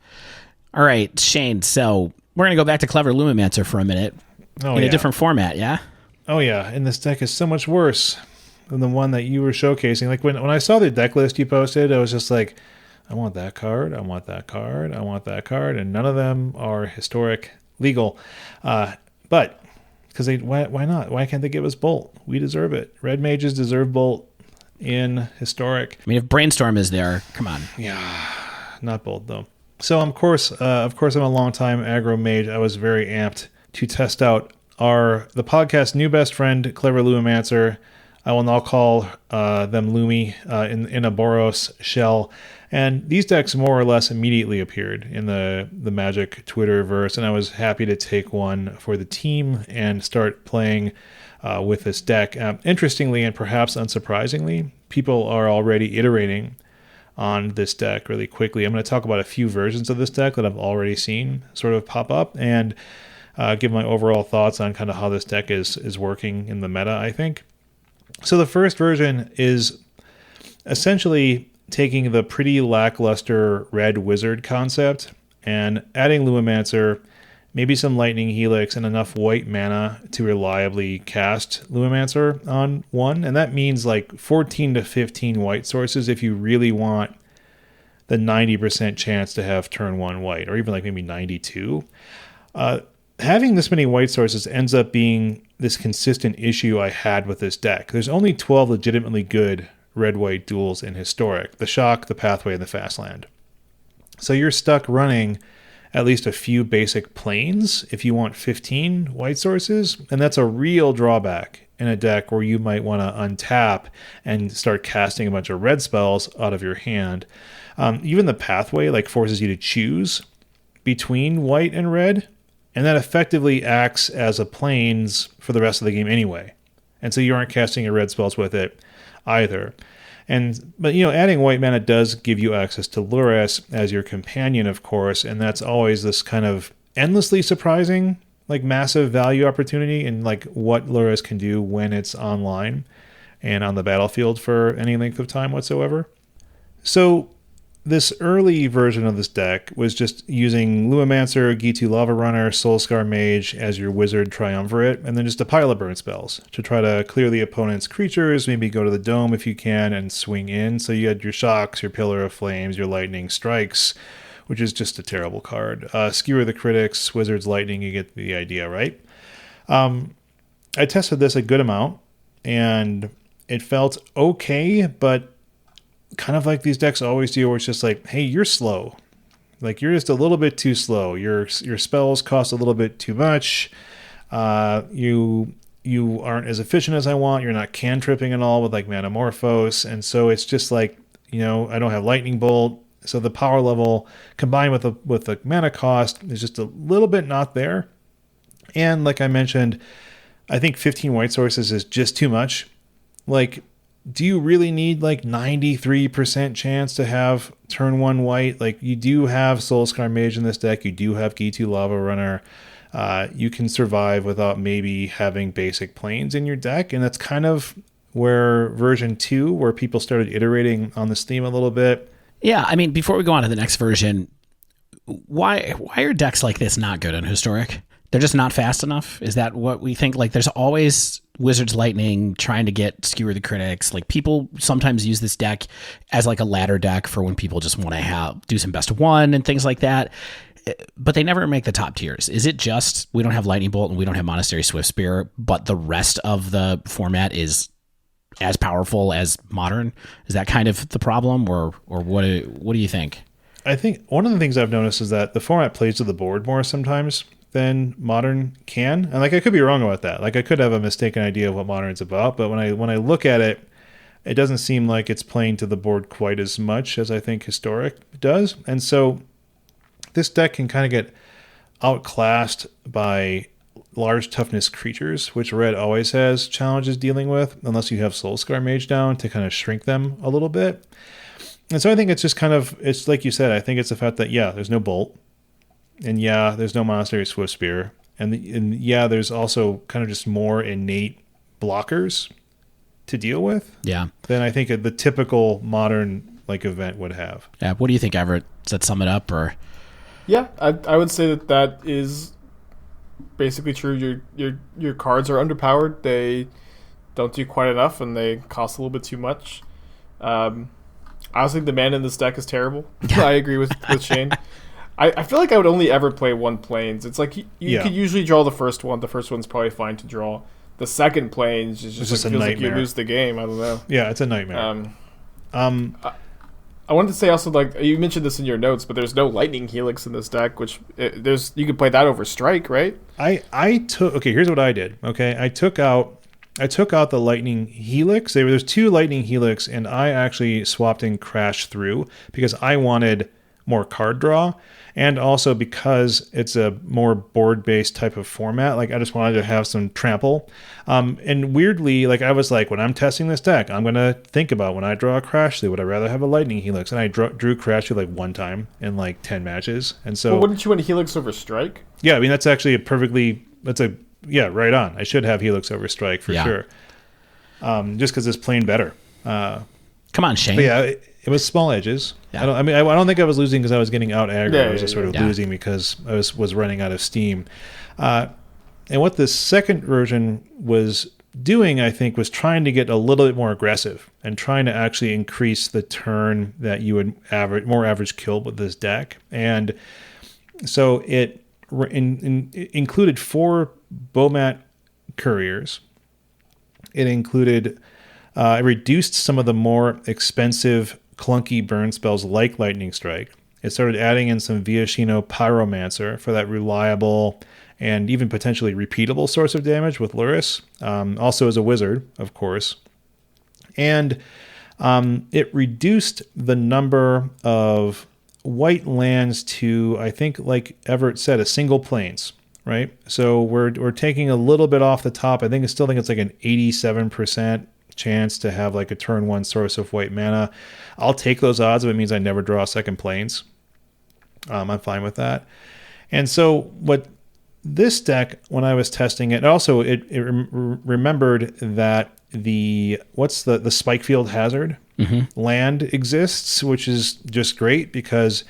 All right, Shane. So we're going to go back to Clever Luminancer for a minute in a different format. Yeah. Oh yeah, and this deck is so much worse than the one that you were showcasing. Like when I saw the deck list you posted, I was just like, I want that card, I want that card, I want that card, and none of them are historic legal. But because why not? Why can't they give us Bolt? We deserve it. Red mages deserve Bolt in historic. I mean, if Brainstorm is there, come on. Yeah, not Bolt though. So of course, I'm a long-time aggro mage. I was very amped to test out the podcast's new best friend, Clever Luminancer. I will now call them Lumi in a Boros shell. And these decks more or less immediately appeared in the Magic Twitterverse, and I was happy to take one for the team and start playing with this deck. Interestingly, and perhaps unsurprisingly, people are already iterating on this deck really quickly. I'm going to talk about a few versions of this deck that I've already seen sort of pop up and give my overall thoughts on kind of how this deck is working in the meta, I think. So the first version is essentially taking the pretty lackluster red wizard concept and adding Luminancer, maybe some Lightning Helix, and enough white mana to reliably cast Luminancer on 1. And that means like 14 to 15 white sources if you really want the 90% chance to have turn 1 white, or even like maybe 92. Having this many white sources ends up being this consistent issue I had with this deck. There's only 12 legitimately good red-white duels in Historic: the Shock, the Pathway, and the Fastland. So you're stuck running at least a few basic planes if you want 15 white sources, and that's a real drawback in a deck where you might want to untap and start casting a bunch of red spells out of your hand. Even the Pathway forces you to choose between white and red, and that effectively acts as a planes for the rest of the game anyway. And so you aren't casting your red spells with it either. But adding white mana does give you access to Lurrus as your companion, of course, and that's always this kind of endlessly surprising, massive value opportunity in what Lurrus can do when it's online and on the battlefield for any length of time whatsoever. So this early version of this deck was just using Luminancer, Gitu Lava Runner, Soulscar Mage as your wizard triumvirate, and then just a pile of burn spells to try to clear the opponent's creatures, maybe go to the dome if you can, and swing in. So you had your Shocks, your Pillar of Flames, your Lightning Strikes, which is just a terrible card. Skewer the Critics, Wizard's Lightning, you get the idea, right? I tested this a good amount, and it felt okay, but kind of like these decks always do, where it's just hey, you're slow. You're just a little bit too slow. Your spells cost a little bit too much. You aren't as efficient as I want. You're not cantripping at all with Manamorphose. And so it's just I don't have Lightning Bolt. So the power level combined with the mana cost is just a little bit not there. And like I mentioned, I think 15 white sources is just too much. Do you really need 93% chance to have turn 1 white? You do have Soulscar Mage in this deck. You do have Gitu Lava Runner. You can survive without maybe having basic planes in your deck. And that's kind of where version 2, where people started iterating on this theme a little bit. Yeah, I mean, before we go on to the next version, why are decks like this not good in Historic? They're just not fast enough. Is that what we think? Like, there's always Wizards Lightning trying to get Skewer the Critics. Like, people sometimes use this deck as like a ladder deck for when people just want to do some best of one and things like that. But they never make the top tiers. Is it just we don't have Lightning Bolt and we don't have Monastery Swiftspear, but the rest of the format is as powerful as Modern? Is that kind of the problem, or what do you think? I think one of the things I've noticed is that the format plays to the board more sometimes than Modern can. And like, I could be wrong about that. Like, I could have a mistaken idea of what Modern's about, but when I look at it, it doesn't seem like it's playing to the board quite as much as I think Historic does. And so this deck can kind of get outclassed by large toughness creatures, which Red always has challenges dealing with, unless you have Soulscar Mage down to kind of shrink them a little bit. And so I think it's just kind of, it's like you said, I think it's the fact that, yeah, there's no Bolt. And yeah, there's no Monastery Swiftspear. And yeah, there's also kind of just more innate blockers to deal with. Yeah. Than I think the typical Modern like event would have. Yeah. What do you think, Everett? Does that sum it up, or? Yeah, I would say that is basically true. Your cards are underpowered. They don't do quite enough, and they cost a little bit too much. I also think the mana in this deck is terrible. I agree with Shane. I feel like I would only ever play one Plains. It's like you could usually draw the first one. The first one's probably fine to draw. The second Plains is just like, feels like you lose the game. I don't know. Yeah, it's a nightmare. I wanted to say also, like, you mentioned this in your notes, but there's no Lightning Helix in this deck, which you could play that over Strike, right? Here's what I did. Okay, I took out the Lightning Helix. There's two Lightning Helix, and I actually swapped in Crash Through because I wanted more card draw, and also because it's a more board-based type of format. Like, I just wanted to have some trample. And weirdly, like, I was like, when I'm testing this deck, I'm going to think about when I draw a Crash Through, would I rather have a Lightning Helix? And I drew Crash Through like one time in like 10 matches. And so, well, wouldn't you want a Helix over Strike? Yeah, I mean, that's actually right on. I should have Helix over Strike for sure. Just because it's playing better. Come on, Shane. But yeah, it was small edges. Yeah. I don't think I was losing because I was getting out aggro. I was just sort of losing because I was running out of steam. And what the second version was doing, I think, was trying to get a little bit more aggressive and trying to actually increase the turn that you would average kill with this deck. And so it included 4 Bomat Couriers. It included it reduced some of the more expensive clunky burn spells like Lightning Strike. It started adding in some Viashino Pyromancer for that reliable and even potentially repeatable source of damage with Luris. Also as a wizard, of course. And it reduced the number of white lands to, I think, like Evert said, a single Plains, right? So we're taking a little bit off the top. I still think it's like an 87% chance to have like a turn 1 source of white mana. I'll take those odds if it means I never draw a second Plains. I'm fine with that. And so what this deck, when I was testing it, also it remembered that the Spikefield Hazard land exists, which is just great because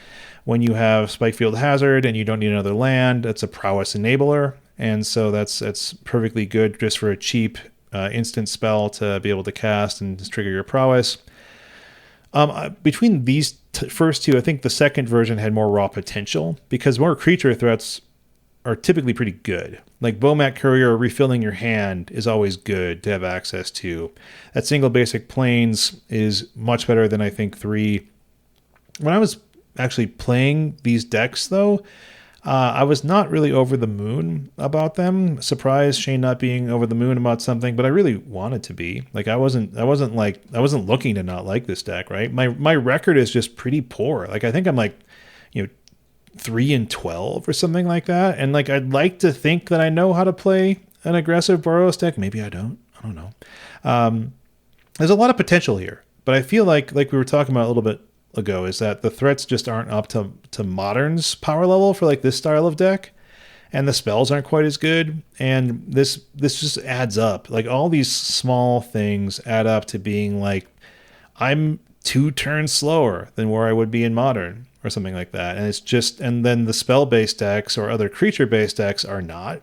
when you have Spikefield Hazard and you don't need another land, that's a Prowess enabler. And so that's perfectly good just for a cheap instant spell to be able to cast and just trigger your Prowess. Between these first two, I think the second version had more raw potential because more creature threats are typically pretty good. Like Bomat Courier refilling your hand is always good to have access to. That single basic Plains is much better than I think 3. When I was actually playing these decks, though, I was not really over the moon about them. Surprised Shane not being over the moon about something, but I really wanted to be. Like I wasn't looking to not like this deck, right? My record is just pretty poor. Like I think I'm like, 3-12 or something like that. And like I'd like to think that I know how to play an aggressive Boros deck. Maybe I don't. I don't know. There's a lot of potential here, but I feel like we were talking about a little bit ago, is that the threats just aren't up to Modern's power level for like this style of deck, and the spells aren't quite as good, and this just adds up. Like all these small things add up to being like I'm 2 turns slower than where I would be in Modern, or something like that. And it's just, and then the spell-based decks or other creature-based decks are not.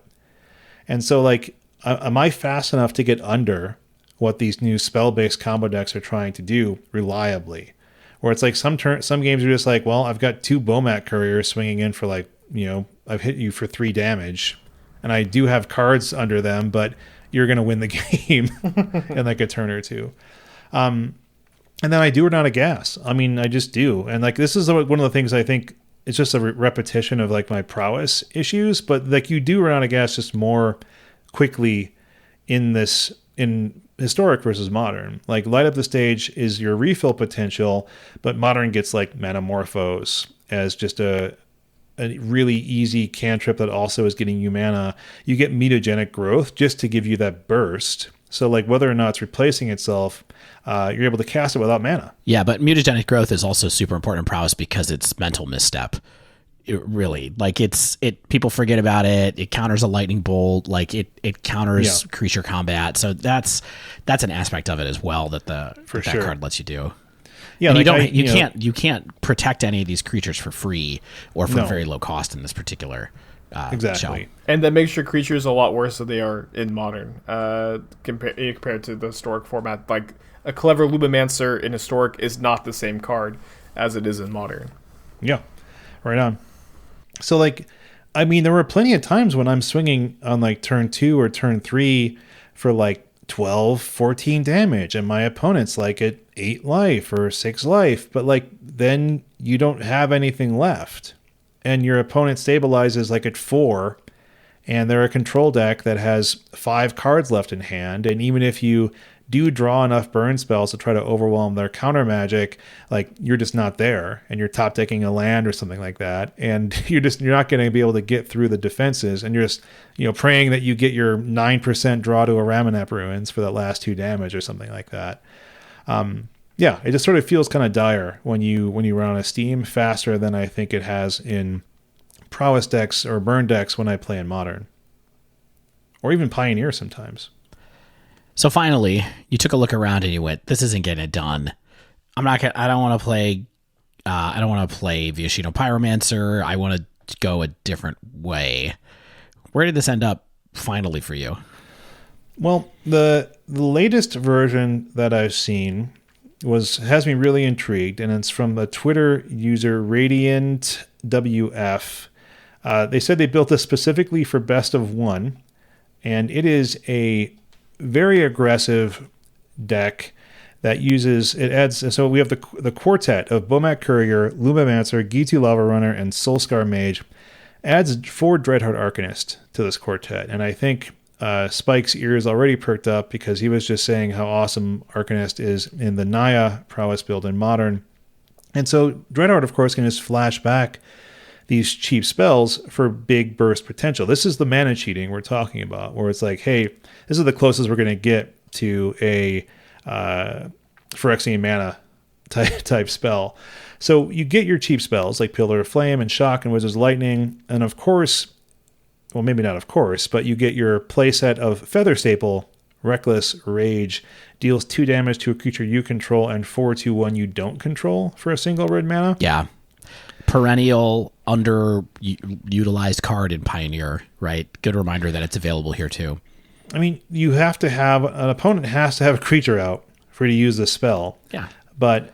And so, like, am I fast enough to get under what these new spell-based combo decks are trying to do reliably? Where it's like some games are just like, well, I've got 2 Bomat couriers swinging in for like, I've hit you for 3 damage, and I do have cards under them, but you're going to win the game in like a turn or two. And then I do run out of gas. I mean, I just do. And like, this is one of the things I think it's just a repetition of like my prowess issues, but like you do run out of gas just more quickly in historic versus modern. Like, light up the stage is your refill potential, but modern gets like Metamorphose as just a really easy cantrip that also is getting you mana. You get Mutagenic Growth just to give you that burst. So like, whether or not it's replacing itself, you're able to cast it without mana. Yeah, but Mutagenic Growth is also super important in prowess because it's mental misstep. It really, like, people forget about it. It counters a lightning bolt. Like, it counters creature combat. So that's an aspect of it as well that that card lets you do. Yeah, and like you can't protect any of these creatures for free or for very low cost in this particular exactly shell. And that makes your creatures a lot worse than they are in modern, compared to the historic format. Like, a clever Luminancer in historic is not the same card as it is in modern. Yeah, right on. So, like, I mean, there were plenty of times when I'm swinging on, like, turn 2 or turn 3 for, like, 12, 14 damage, and my opponent's, like, at 8 life or 6 life, but, like, then you don't have anything left, and your opponent stabilizes, like, at 4, and they're a control deck that has 5 cards left in hand, and even if you do draw enough burn spells to try to overwhelm their counter magic, like, you're just not there, and you're top decking a land or something like that, and you're not going to be able to get through the defenses, and you're just praying that you get your 9% draw to a Ramunap Ruins for that last 2 damage or something like that. Yeah, it just sort of feels kind of dire when you run on a Steam faster than I think it has in prowess decks or burn decks when I play in modern, or even Pioneer sometimes. So finally, you took a look around and you went, "This isn't getting it done. I don't want to play. I don't want to play Vioshino Pyromancer. I want to go a different way." Where did this end up finally for you? Well, the latest version that I've seen has me really intrigued, and it's from the Twitter user Radiant WF. They said they built this specifically for best of 1, and it is a very aggressive deck that adds, so we have the quartet of Bomat Courier, Luminancer, Gitu Lava Runner, and Soulscar Mage. Adds 4 Dreadheart Arcanist to this quartet, and I think Spike's ears already perked up because he was just saying how awesome Arcanist is in the Naya Prowess build in Modern. And so Dreadheart, of course, can just flash back these cheap spells for big burst potential. This is the mana cheating we're talking about, where it's like, hey, this is the closest we're going to get to a Phyrexian mana type spell. So you get your cheap spells like Pillar of Flame and Shock and Wizard's Lightning, and of course, well, maybe not of course, but you get your playset of Feather Staple, Reckless Rage, deals 2 damage to a creature you control and 4/1 you don't control for a single red mana. Yeah. Perennial underutilized card in Pioneer, right? Good reminder that it's available here too. I mean, an opponent has to have a creature out for you to use this spell. Yeah. But,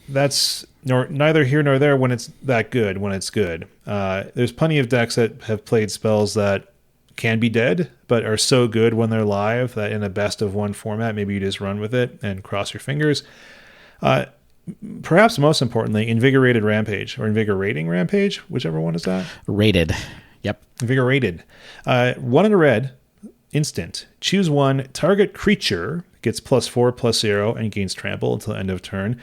that's neither here nor there when it's that good, when it's good. There's plenty of decks that have played spells that can be dead, but are so good when they're live that in a best of 1 format, maybe you just run with it and cross your fingers. Perhaps most importantly, Invigorated Rampage or Invigorating Rampage, whichever one is that. Rated. Yep. Invigorated. 1 in a red, instant. Choose 1, target creature gets +4/+0 and gains trample until end of turn.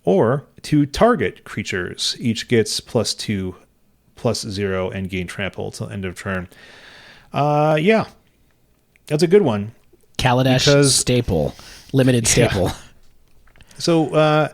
Or 2 target creatures, each gets +2/+0 and gain trample until end of turn. Yeah, that's a good one. Kaladesh staple. Limited staple. Yeah. So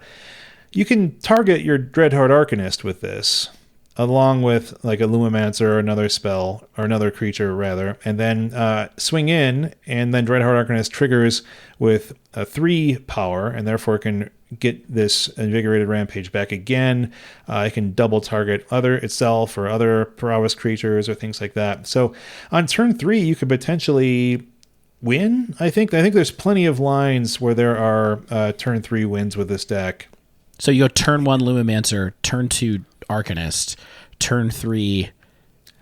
you can target your Dreadheart Arcanist with this, along with like a Luminancer or another spell, or another creature rather, and then swing in, and then Dreadheart Arcanist triggers with a 3 power, and therefore can get this Invigorated Rampage back again. It can double target itself or other Prowess creatures or things like that. So on turn 3, you could potentially win. I think there's plenty of lines where there are turn 3 wins with this deck. So you go turn 1 Luminancer, turn 2 Arcanist, turn 3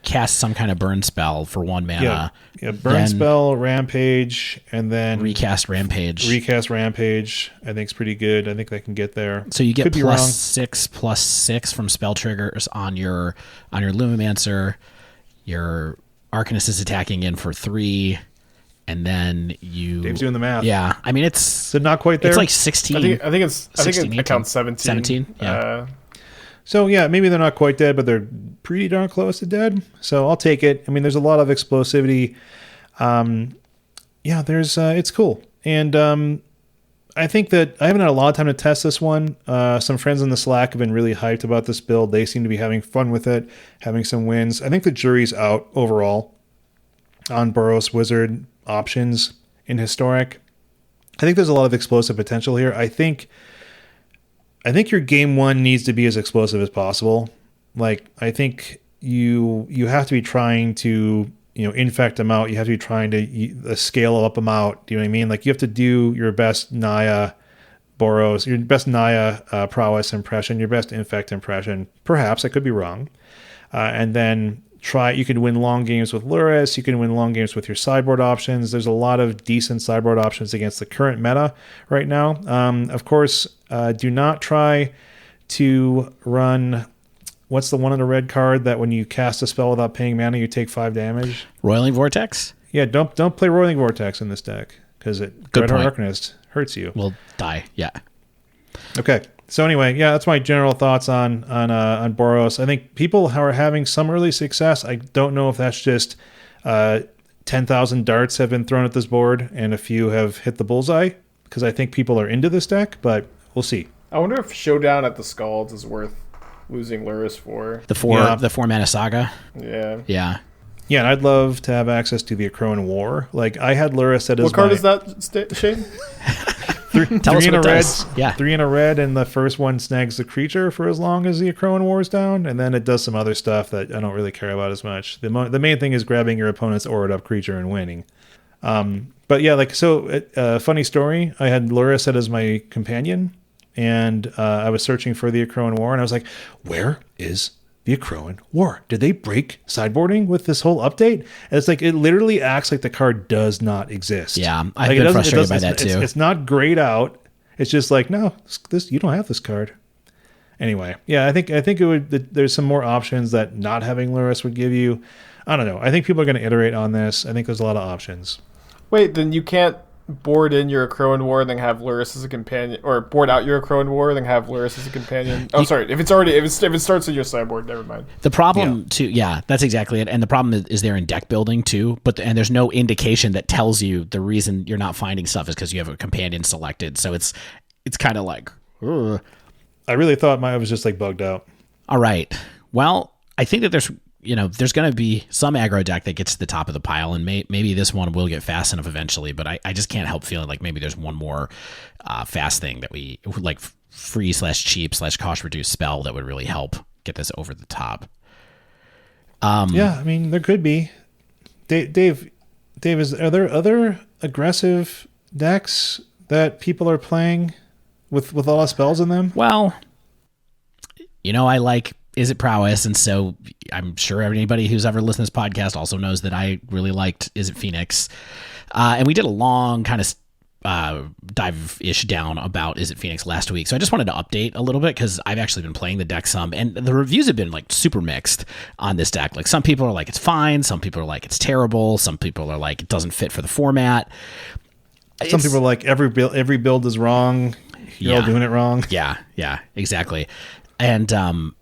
cast some kind of burn spell for 1 mana. Yeah, burn spell, Rampage, and then recast Rampage. I think is pretty good. I think they can get there. So you get +6/+6 from spell triggers on your Luminancer. Your Arcanist is attacking in for 3, and then you. Dave's doing the math. Yeah, I mean it's not quite there. It's like 16. I think it counts 17. 17. Yeah. So yeah, maybe they're not quite dead, but they're pretty darn close to dead. So I'll take it. I mean, there's a lot of explosivity. It's cool. And I think that I haven't had a lot of time to test this one. Some friends in the Slack have been really hyped about this build. They seem to be having fun with it, having some wins. I think the jury's out overall on Boros Wizard options in Historic. I think there's a lot of explosive potential here. I think your game 1 needs to be as explosive as possible. Like, I think you have to be trying to, infect them out. You have to be trying to scale up them out. Do you know what I mean? Like, you have to do your best Naya Boros, your best Naya Prowess impression, your best infect impression. Perhaps, I could be wrong. And then you can win long games with Luris. You can win long games with your sideboard options. There's a lot of decent sideboard options against the current meta right now. Of course, do not try to run. What's the one on the red card that when you cast a spell without paying mana, you take 5 damage? Roiling Vortex? Yeah, don't play Roiling Vortex in this deck because Dreadhorde Arcanist hurts you. Will die. Yeah. Okay. So anyway, yeah, that's my general thoughts on Boros. I think people are having some early success. I don't know if that's just 10,000 darts have been thrown at this board and a few have hit the bullseye, because I think people are into this deck, but we'll see. I wonder if Showdown at the Scalds is worth losing Luris for. The 4 mana saga? Yeah. Yeah. Yeah, and I'd love to have access to the Aggro War. Like, I had Luris as What card is that, Shane? Three in a red. Yeah. 3 in a red, and the first one snags the creature for as long as the Aggro War is down, and then it does some other stuff that I don't really care about as much. The main thing is grabbing your opponent's aurored up creature and winning. But yeah, funny story. I had Luris as my companion, and I was searching for the Aggro War, and I was like, where is the Aggro War? Did they break sideboarding with this whole update? And it's like, it literally acts like the card does not exist. Yeah, I've been frustrated by that too. It's not grayed out. It's just like, no, this you don't have this card. Anyway, yeah, I think it would. There's some more options that not having Luris would give you. I don't know. I think people are going to iterate on this. I think there's a lot of options. Wait, then you can't board in your Aggro War and then have Luris as a companion, or board out your Aggro War and then have Luris as a companion. Oh, sorry. If it starts in your sideboard, never mind. The problem too, yeah, that's exactly it. And the problem is they're in deck building too, and there's no indication that tells you the reason you're not finding stuff is because you have a companion selected. So it's kind of like, ugh. I really thought I was just like bugged out. All right. Well, I think that there's going to be some aggro deck that gets to the top of the pile, and maybe this one will get fast enough eventually, but I just can't help feeling like maybe there's one more fast thing that we like, free/cheap/cost reduced spell that would really help get this over the top. Yeah, I mean, there could be. Dave, are there other aggressive decks that people are playing with a lot of spells in them? Well, I like Izzet Prowess, and so I'm sure anybody who's ever listened to this podcast also knows that I really liked Izzet Phoenix. And we did a long kind of dive-ish down about Izzet Phoenix last week, so I just wanted to update a little bit because I've actually been playing the deck some, and the reviews have been like super mixed on this deck. Like, some people are like it's fine, some people are like it's terrible, some people are like it doesn't fit for the format. Some people are like every build is wrong. You're all doing it wrong. Yeah, exactly. And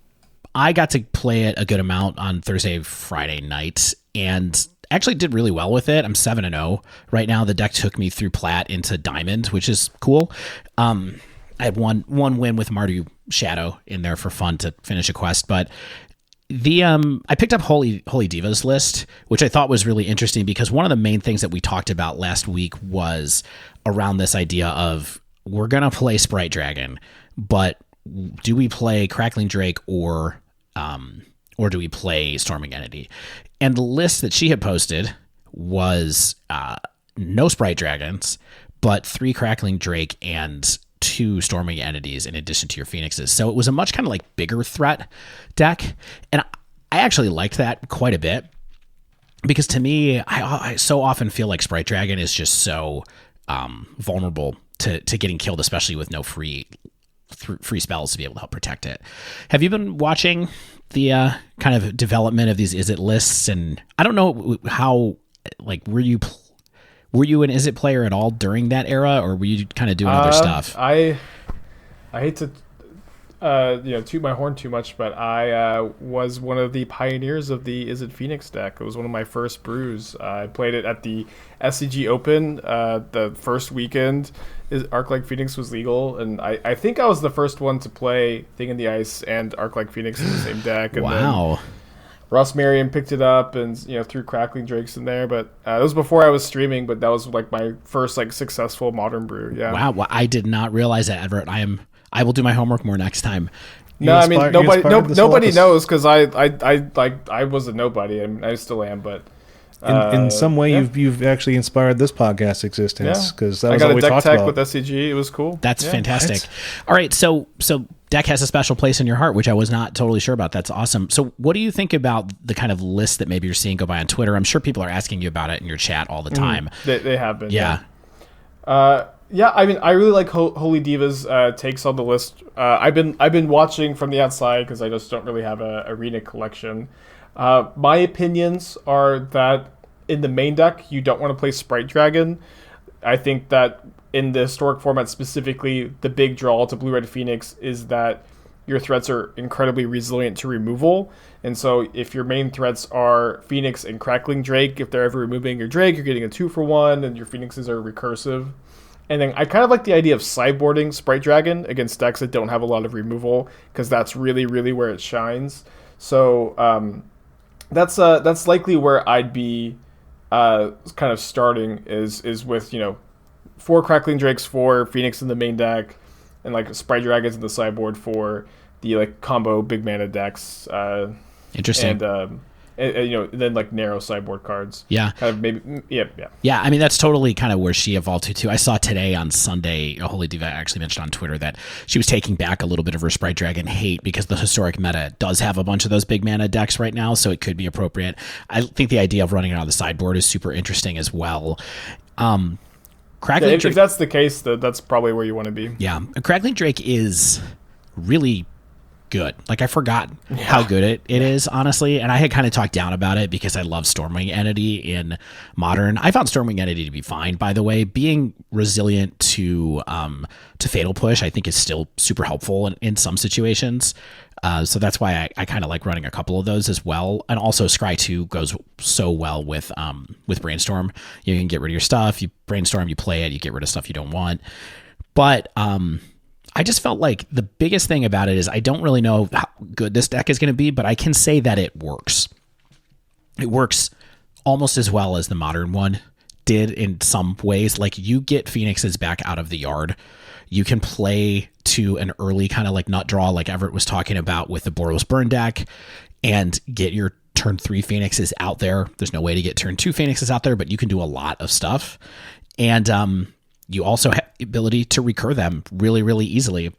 I got to play it a good amount on Thursday, Friday night, and actually did really well with it. I'm 7-0 right now. The deck took me through Plat into Diamond, which is cool. I had one win with Mardu Shadow in there for fun to finish a quest, but I picked up Holy Divas list, which I thought was really interesting because one of the main things that we talked about last week was around this idea of we're gonna play Sprite Dragon, but do we play Crackling Drake or do we play Storming Entity? And the list that she had posted was no Sprite Dragons, but 3 Crackling Drake and 2 Storming Entities in addition to your Phoenixes. So it was a much kind of like bigger threat deck, and I actually liked that quite a bit because to me, I so often feel like Sprite Dragon is just so vulnerable to getting killed, especially with no free spells to be able to help protect it. Have you been watching the kind of development of these Izzet lists? And I don't know how, like, were you an Izzet player at all during that era, or were you kind of doing other stuff? I hate to toot my horn too much, but I was one of the pioneers of the Izzet Phoenix deck. It was one of my first brews. I played it at the SCG Open the first weekend. Arc-like Phoenix was legal, and I think I was the first one to play Thing in the Ice and Arc-like Phoenix in the same deck. And wow. Then Ross Marion picked it up and threw Crackling Drakes in there, but it was before I was streaming. But that was like my first like successful modern brew. Yeah. Wow. Well, I did not realize that, Evert. I will do my homework more next time. No, I mean nobody knows because I was a nobody and I still am, but in some way you've actually inspired this podcast existence because that was all we talked about. I got a deck tech with SCG. It was cool. That's fantastic. All right, so deck has a special place in your heart, which I was not totally sure about. That's awesome. So what do you think about the kind of list that maybe you're seeing go by on Twitter? I'm sure people are asking you about it in your chat all the time. They have been. Yeah. Yeah, I mean, I really like Holy Diva's takes on the list. I've been watching from the outside because I just don't really have a arena collection. My opinions are that in the main deck, you don't want to play Sprite Dragon. I think that in the historic format specifically, the big draw to Blue-Red Phoenix is that your threats are incredibly resilient to removal. And so if your main threats are Phoenix and Crackling Drake, if they're ever removing your Drake, you're getting a 2-for-1, and your Phoenixes are recursive. And then I kind of like the idea of sideboarding Sprite Dragon against decks that don't have a lot of removal, because that's really, really where it shines. So that's likely where I'd be kind of starting is with 4 Crackling Drakes, 4 Phoenix in the main deck, and like Sprite Dragons in the sideboard for the like combo big mana decks. Interesting. And then like narrow sideboard cards. Yeah. Kind of maybe. Yeah. Yeah. I mean, that's totally kind of where she evolved to too. I saw today on Sunday, Holy Diva actually mentioned on Twitter that she was taking back a little bit of her Sprite Dragon hate because the historic meta does have a bunch of those big mana decks right now, so it could be appropriate. I think the idea of running it on the sideboard is super interesting as well. Crackling Drake, if that's the case, that's probably where you want to be. Yeah. Crackling Drake is really good. Like, I forgot how good it is, honestly, and I had kind of talked down about it because I love Storming Entity in Modern. I found Storming Entity to be fine, by the way. Being resilient to Fatal Push, I think, is still super helpful in some situations. So that's why I kind of like running a couple of those as well. And also Scry 2 goes so well with Brainstorm. You can get rid of your stuff, you brainstorm, you play it, you get rid of stuff you don't want. But I just felt like the biggest thing about it is I don't really know how good this deck is going to be, but I can say that it works. It works almost as well as the Modern one did in some ways. Like, you get Phoenixes back out of the yard. You can play to an early kind of like nut draw, like Evert was talking about with the Boros Burn deck, and get your turn 3 Phoenixes out there. There's no way to get turn 2 Phoenixes out there, but you can do a lot of stuff. And you also have the ability to recur them really, really easily.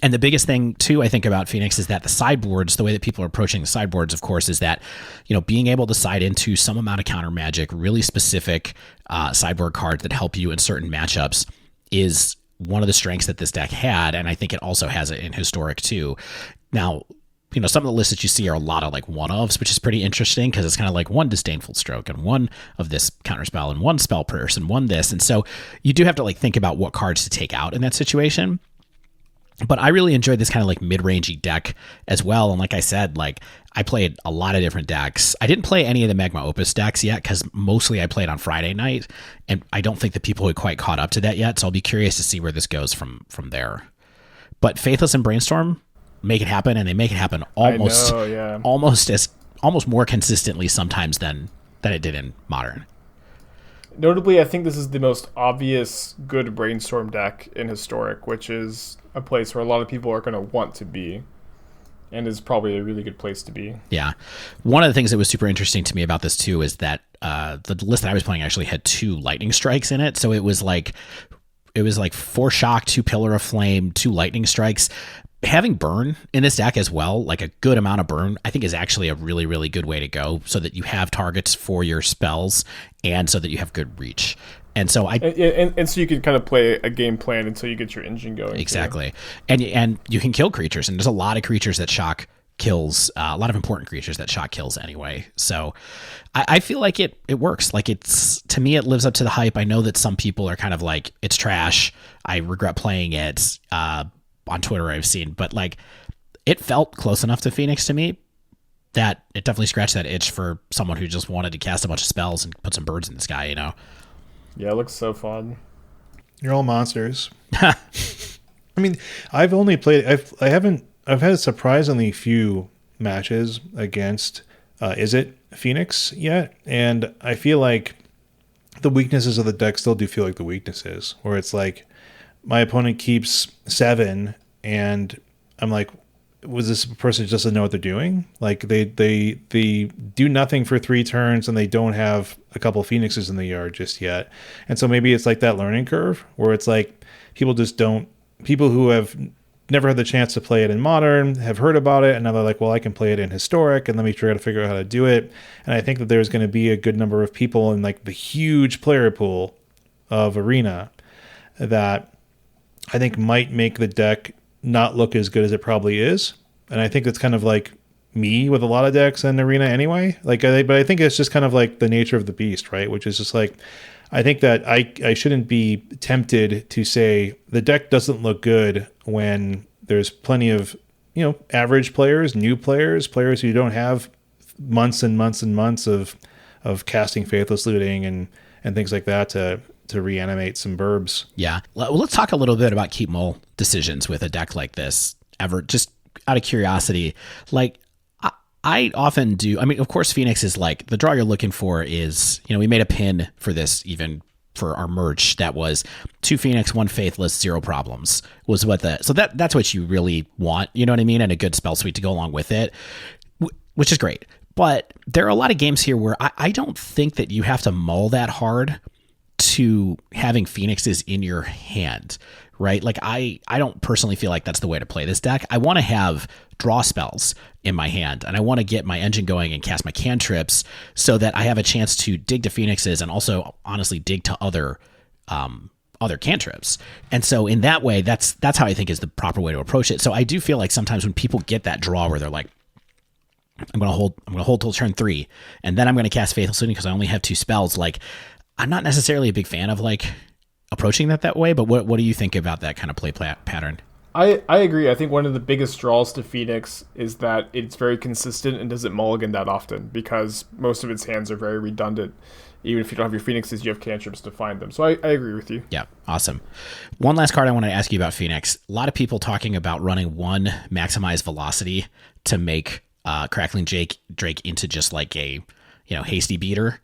And the biggest thing, too, I think about Phoenix is that the sideboards, the way that people are approaching the sideboards, of course, is that, being able to side into some amount of counter magic, really specific sideboard cards that help you in certain matchups is one of the strengths that this deck had. And I think it also has it in Historic, too. Now, some of the lists that you see are a lot of like one-ofs, which is pretty interesting because it's kind of like one Disdainful Stroke and one of this counterspell and one Spell Purse and one this. And so you do have to like think about what cards to take out in that situation. But I really enjoyed this kind of like mid-rangey deck as well. And like I said, like I played a lot of different decks. I didn't play any of the Magma Opus decks yet because mostly I played on Friday night. And I don't think the people had quite caught up to that yet. So I'll be curious to see where this goes from there. But Faithless and Brainstorm make it happen, and they make it happen almost more consistently sometimes than it did in Modern. Notably, I think this is the most obvious good brainstorm deck in Historic, which is a place where a lot of people are going to want to be, and is probably a really good place to be. Yeah. One of the things that was super interesting to me about this too is that the list that I was playing actually had 2 lightning strikes in it. So it was like 4 shock, 2 pillar of flame, 2 lightning strikes. Having burn in this deck as well, like a good amount of burn, I think is actually a really, really good way to go, so that you have targets for your spells and so that you have good reach. And so and so you can kind of play a game plan until you get your engine going. Exactly. And you can kill creatures, and there's a lot of creatures that shock kills, a lot of important creatures that shock kills anyway. So I feel like it works. Like, to me, it lives up to the hype. I know that some people are kind of like, it's trash, I regret playing it, on Twitter I've seen, but like, it felt close enough to Phoenix to me that it definitely scratched that itch for someone who just wanted to cast a bunch of spells and put some birds in the sky, you know? Yeah, it looks so fun. You're all monsters. I mean, I've only played, I've had surprisingly few matches against Izzet Phoenix yet, and I feel like the weaknesses of the deck still do feel like the weaknesses, where it's like, my opponent keeps 7, and I'm like, was this person just doesn't know what they're doing? Like, they do nothing for 3 turns, and they don't have a couple of Phoenixes in the yard just yet. And so maybe it's like that learning curve where it's like people who have never had the chance to play it in Modern have heard about it, and now they're like, well, I can play it in Historic, and let me try to figure out how to do it. And I think that there's going to be a good number of people in like the huge player pool of Arena that I think might make the deck not look as good as it probably is. And I think that's kind of like me with a lot of decks in Arena anyway. But I think it's just kind of like the nature of the beast, right? Which is just like, I think that I shouldn't be tempted to say the deck doesn't look good when there's plenty of, average players, new players who don't have months and months and months of casting Faithless Looting and things like that to reanimate some burbs. Yeah. Well, let's talk a little bit about keep mole decisions with a deck like this. Evert, just out of curiosity, like, I often do. I mean, of course, Phoenix is like, the draw you're looking for is, we made a pin for this, even for our merch, that was 2 Phoenix, 1 Faithless, 0 problems was what so that's what you really want, you know what I mean? And a good spell suite to go along with it, which is great. But there are a lot of games here where I don't think that you have to mull that hard to having Phoenixes in your hand, right? Like, I don't personally feel like that's the way to play this deck. I want to have draw spells in my hand, and I want to get my engine going and cast my cantrips so that I have a chance to dig to Phoenixes and also honestly dig to other cantrips. And so in that way, that's how I think is the proper way to approach it. So I do feel like sometimes when people get that draw where they're like, I'm going to hold till turn 3, and then I'm going to cast Faithless Looting because I only have 2 spells. Like, I'm not necessarily a big fan of like approaching that way, but what do you think about that kind of play pattern? I agree. I think one of the biggest draws to Phoenix is that it's very consistent and doesn't mulligan that often, because most of its hands are very redundant. Even if you don't have your Phoenixes, you have cantrips to find them. So I agree with you. Yeah, awesome. One last card I want to ask you about Phoenix. A lot of people talking about running 1 maximize velocity to make Crackling Drake into just like a hasty beater.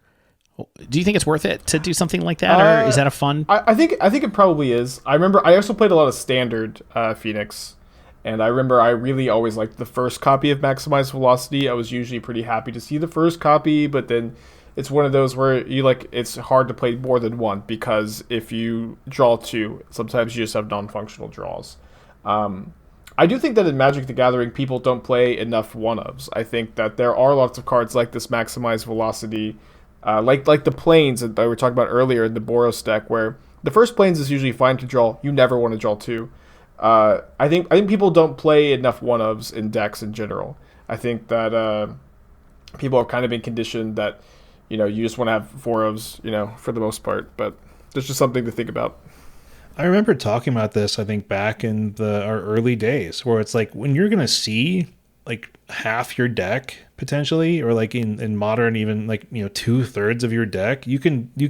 Do you think it's worth it to do something like that, or is that a fun? I think it probably is. I remember I also played a lot of Standard Phoenix, and I remember I really always liked the first copy of Maximize Velocity. I was usually pretty happy to see the first copy, but then it's one of those where it's hard to play more than one, because if you draw 2, sometimes you just have non-functional draws. I do think that in Magic the Gathering, people don't play enough one-ofs. I think that there are lots of cards like this Maximize Velocity, like the Plains that we were talking about earlier in the Boros deck, where the first Plains is usually fine to draw. You never want to draw 2. I think people don't play enough one-ofs in decks in general. I think that people have kind of been conditioned that you just want to have 4-ofs, for the most part. But there's just something to think about. I remember talking about this, I think, back in our early days, where it's like when you're going to see like half your deck potentially, or like in Modern, even like 2/3 of your deck, you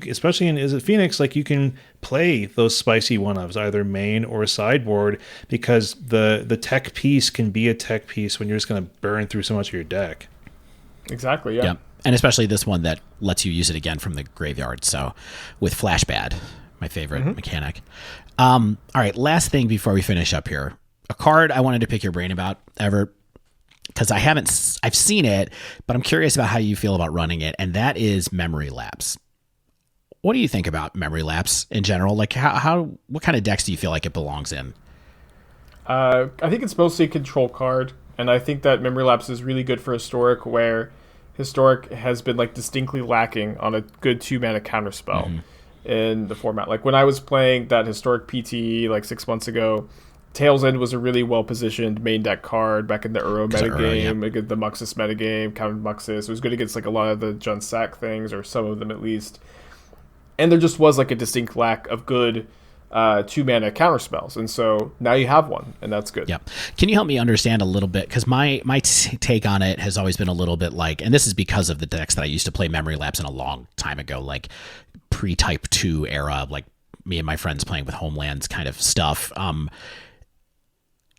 especially in Izzet Phoenix, like you can play those spicy one-ofs either main or sideboard, because the tech piece can be a tech piece when you're just going to burn through so much of your deck. Exactly. Yeah. And especially this one that lets you use it again from the graveyard. So with Flash Bad, my favorite mechanic. All right, last thing before we finish up here. A card I wanted to pick your brain about, Evert, because I've seen it, but I'm curious about how you feel about running it, and that is Memory Lapse. What do you think about Memory Lapse in general? Like, what kind of decks do you feel like it belongs in? I think it's mostly a control card, and I think that Memory Lapse is really good for Historic, where Historic has been like distinctly lacking on a good 2-mana counterspell in the format. Like when I was playing that Historic PTE like 6 months ago, Tail's End was a really well-positioned main deck card back in the Uro metagame, against the Muxus metagame, countered Muxus. It was good against like a lot of the Jun Sack things, or some of them at least. And there just was like a distinct lack of good 2-mana counterspells, and so now you have one, and that's good. Yep. Can you help me understand a little bit? Because my take on it has always been a little bit like, and this is because of the decks that I used to play Memory Lapse in a long time ago, like pre-Type 2 era, like me and my friends playing with Homelands kind of stuff.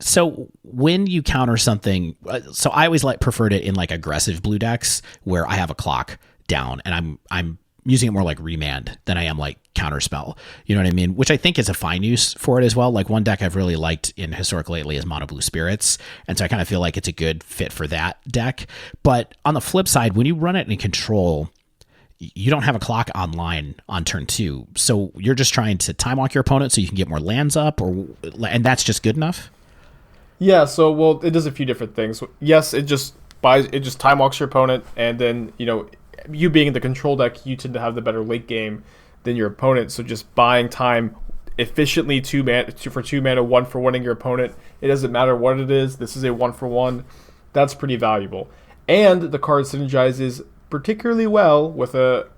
So when you counter something, so I always preferred it in like aggressive blue decks where I have a clock down and I'm using it more like remand than I am like counterspell. You know what I mean? Which I think is a fine use for it as well. Like one deck I've really liked in Historic lately is Mono Blue Spirits. And so I kind of feel like it's a good fit for that deck. But on the flip side, when you run it in control, you don't have a clock online on turn 2. So you're just trying to time walk your opponent so you can get more lands up, and that's just good enough? Yeah, so well, it does a few different things. Yes, it just time walks your opponent, and then, you know, you being in the control deck, you tend to have the better late game than your opponent. So just buying time efficiently, 2 mana, 1-for-1ing your opponent. It doesn't matter what it is. This is a 1-for-1. That's pretty valuable. And the card synergizes particularly well with a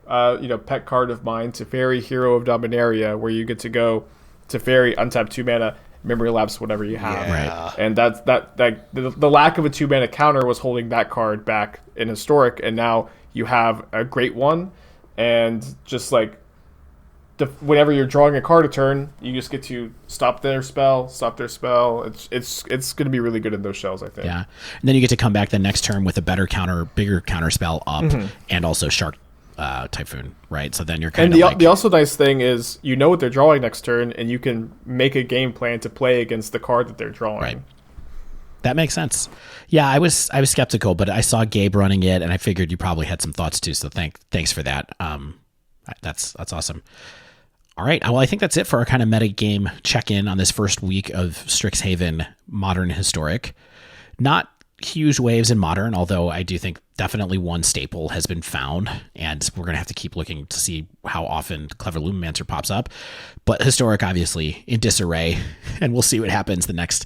pet card of mine, Teferi, Hero of Dominaria, where you get to go Teferi, untap 2 mana, Memory Lapse, whatever you have. Yeah. Right. And the lack of a 2-mana counter was holding that card back in Historic, and now you have a great one, and just like whenever you're drawing a card a turn, you just get to stop their spell. It's going to be really good in those shells, I think. Yeah, and then you get to come back the next turn with a bigger counter spell up, and also Shark Typhoon, right? So then you're kind of the also nice thing is you know what they're drawing next turn, and you can make a game plan to play against the card that they're drawing. Right. That makes sense. Yeah, I was skeptical, but I saw Gabe running it, and I figured you probably had some thoughts too. So thanks for that. That's awesome. All right, well, I think that's it for our kind of meta game check-in on this first week of Strixhaven Modern Historic. Not huge waves in Modern, although I do think definitely one staple has been found, and we're going to have to keep looking to see how often Clever Luminancer pops up. But Historic, obviously, in disarray, and we'll see what happens the next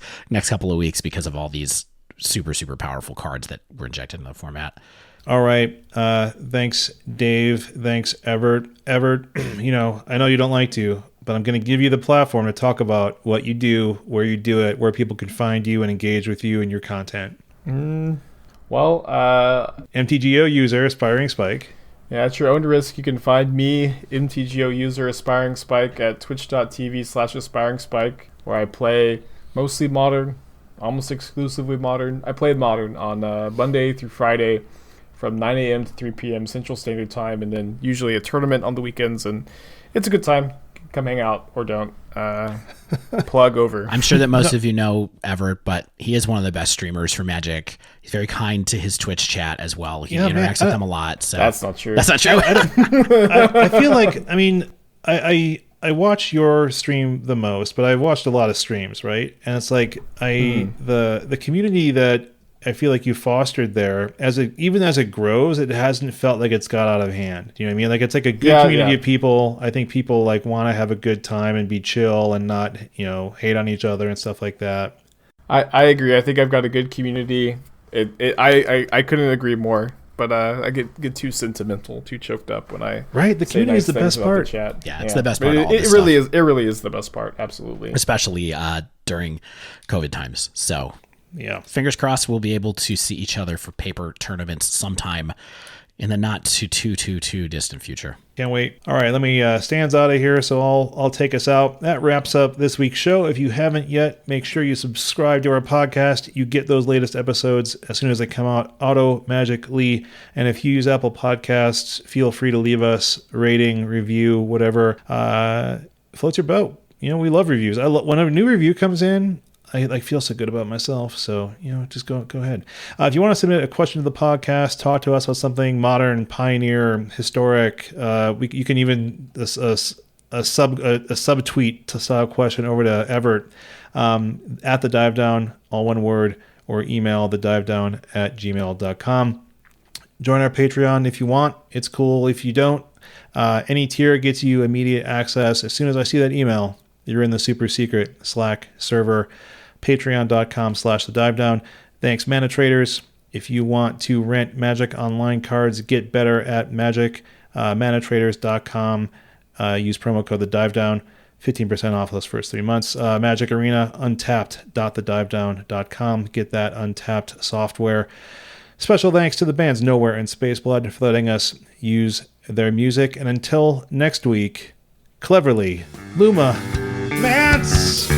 couple of weeks because of all these super, super powerful cards that were injected in the format. All right. Thanks, Dave. Thanks, Evert. Evert, I know you don't like to, but I'm going to give you the platform to talk about what you do, where you do it, where people can find you and engage with you and your content. Well, MTGO user, Aspiringspike. Yeah, at your own risk, you can find me, MTGO user Aspiringspike, at twitch.tv/Aspiringspike, where I play mostly Modern, almost exclusively Modern. I played Modern on Monday through Friday from 9 a.m. to 3 p.m. Central Standard Time, and then usually a tournament on the weekends, and it's a good time. Come hang out, or don't. Plug over. I'm sure that most of you know Evert, but he is one of the best streamers for Magic. He's very kind to his Twitch chat as well. He interacts with them a lot. So that's not true. That's not true. I feel like, I watch your stream the most, but I've watched a lot of streams, right? And it's like the community that I feel like you fostered there, even as it grows, it hasn't felt like it's got out of hand. You know what I mean? Like, it's like a good community of people. I think people like want to have a good time and be chill and not, hate on each other and stuff like that. I agree. I think I've got a good community. I couldn't agree more. But I get too sentimental, too choked up when I the community is the best part. The chat. Yeah, it's the best part. It really is the best part. Absolutely, especially during COVID times. So. Yeah. Fingers crossed we'll be able to see each other for paper tournaments sometime in the not too distant future. Can't wait. All right, let me stands out of here, so I'll take us out. That wraps up this week's show. If you haven't yet, make sure you subscribe to our podcast. You get those latest episodes as soon as they come out automatically. And if you use Apple Podcasts, feel free to leave us a rating, review, whatever floats your boat. We love reviews. When a new review comes in, I feel so good about myself. So, just go ahead. If you want to submit a question to the podcast, talk to us about something modern, pioneer, historic, you can even a subtweet to style question over to Evart at the Dive Down, all one word, or email thedivedown@gmail.com. Join our Patreon if you want. It's cool. If you don't, any tier gets you immediate access. As soon as I see that email, you're in the super secret Slack server. Patreon.com/thedivedown. Thanks, Mana Traders. If you want to rent Magic Online cards, get better at Magic, manatraders.com. Use promo code TheDiveDown, 15% off those first 3 months. Magic Arena, untapped.thedivedown.com. Get that Untapped software. Special thanks to the bands Nowhere and Spaceblood for letting us use their music. And until next week, cleverly, Luma, Mats!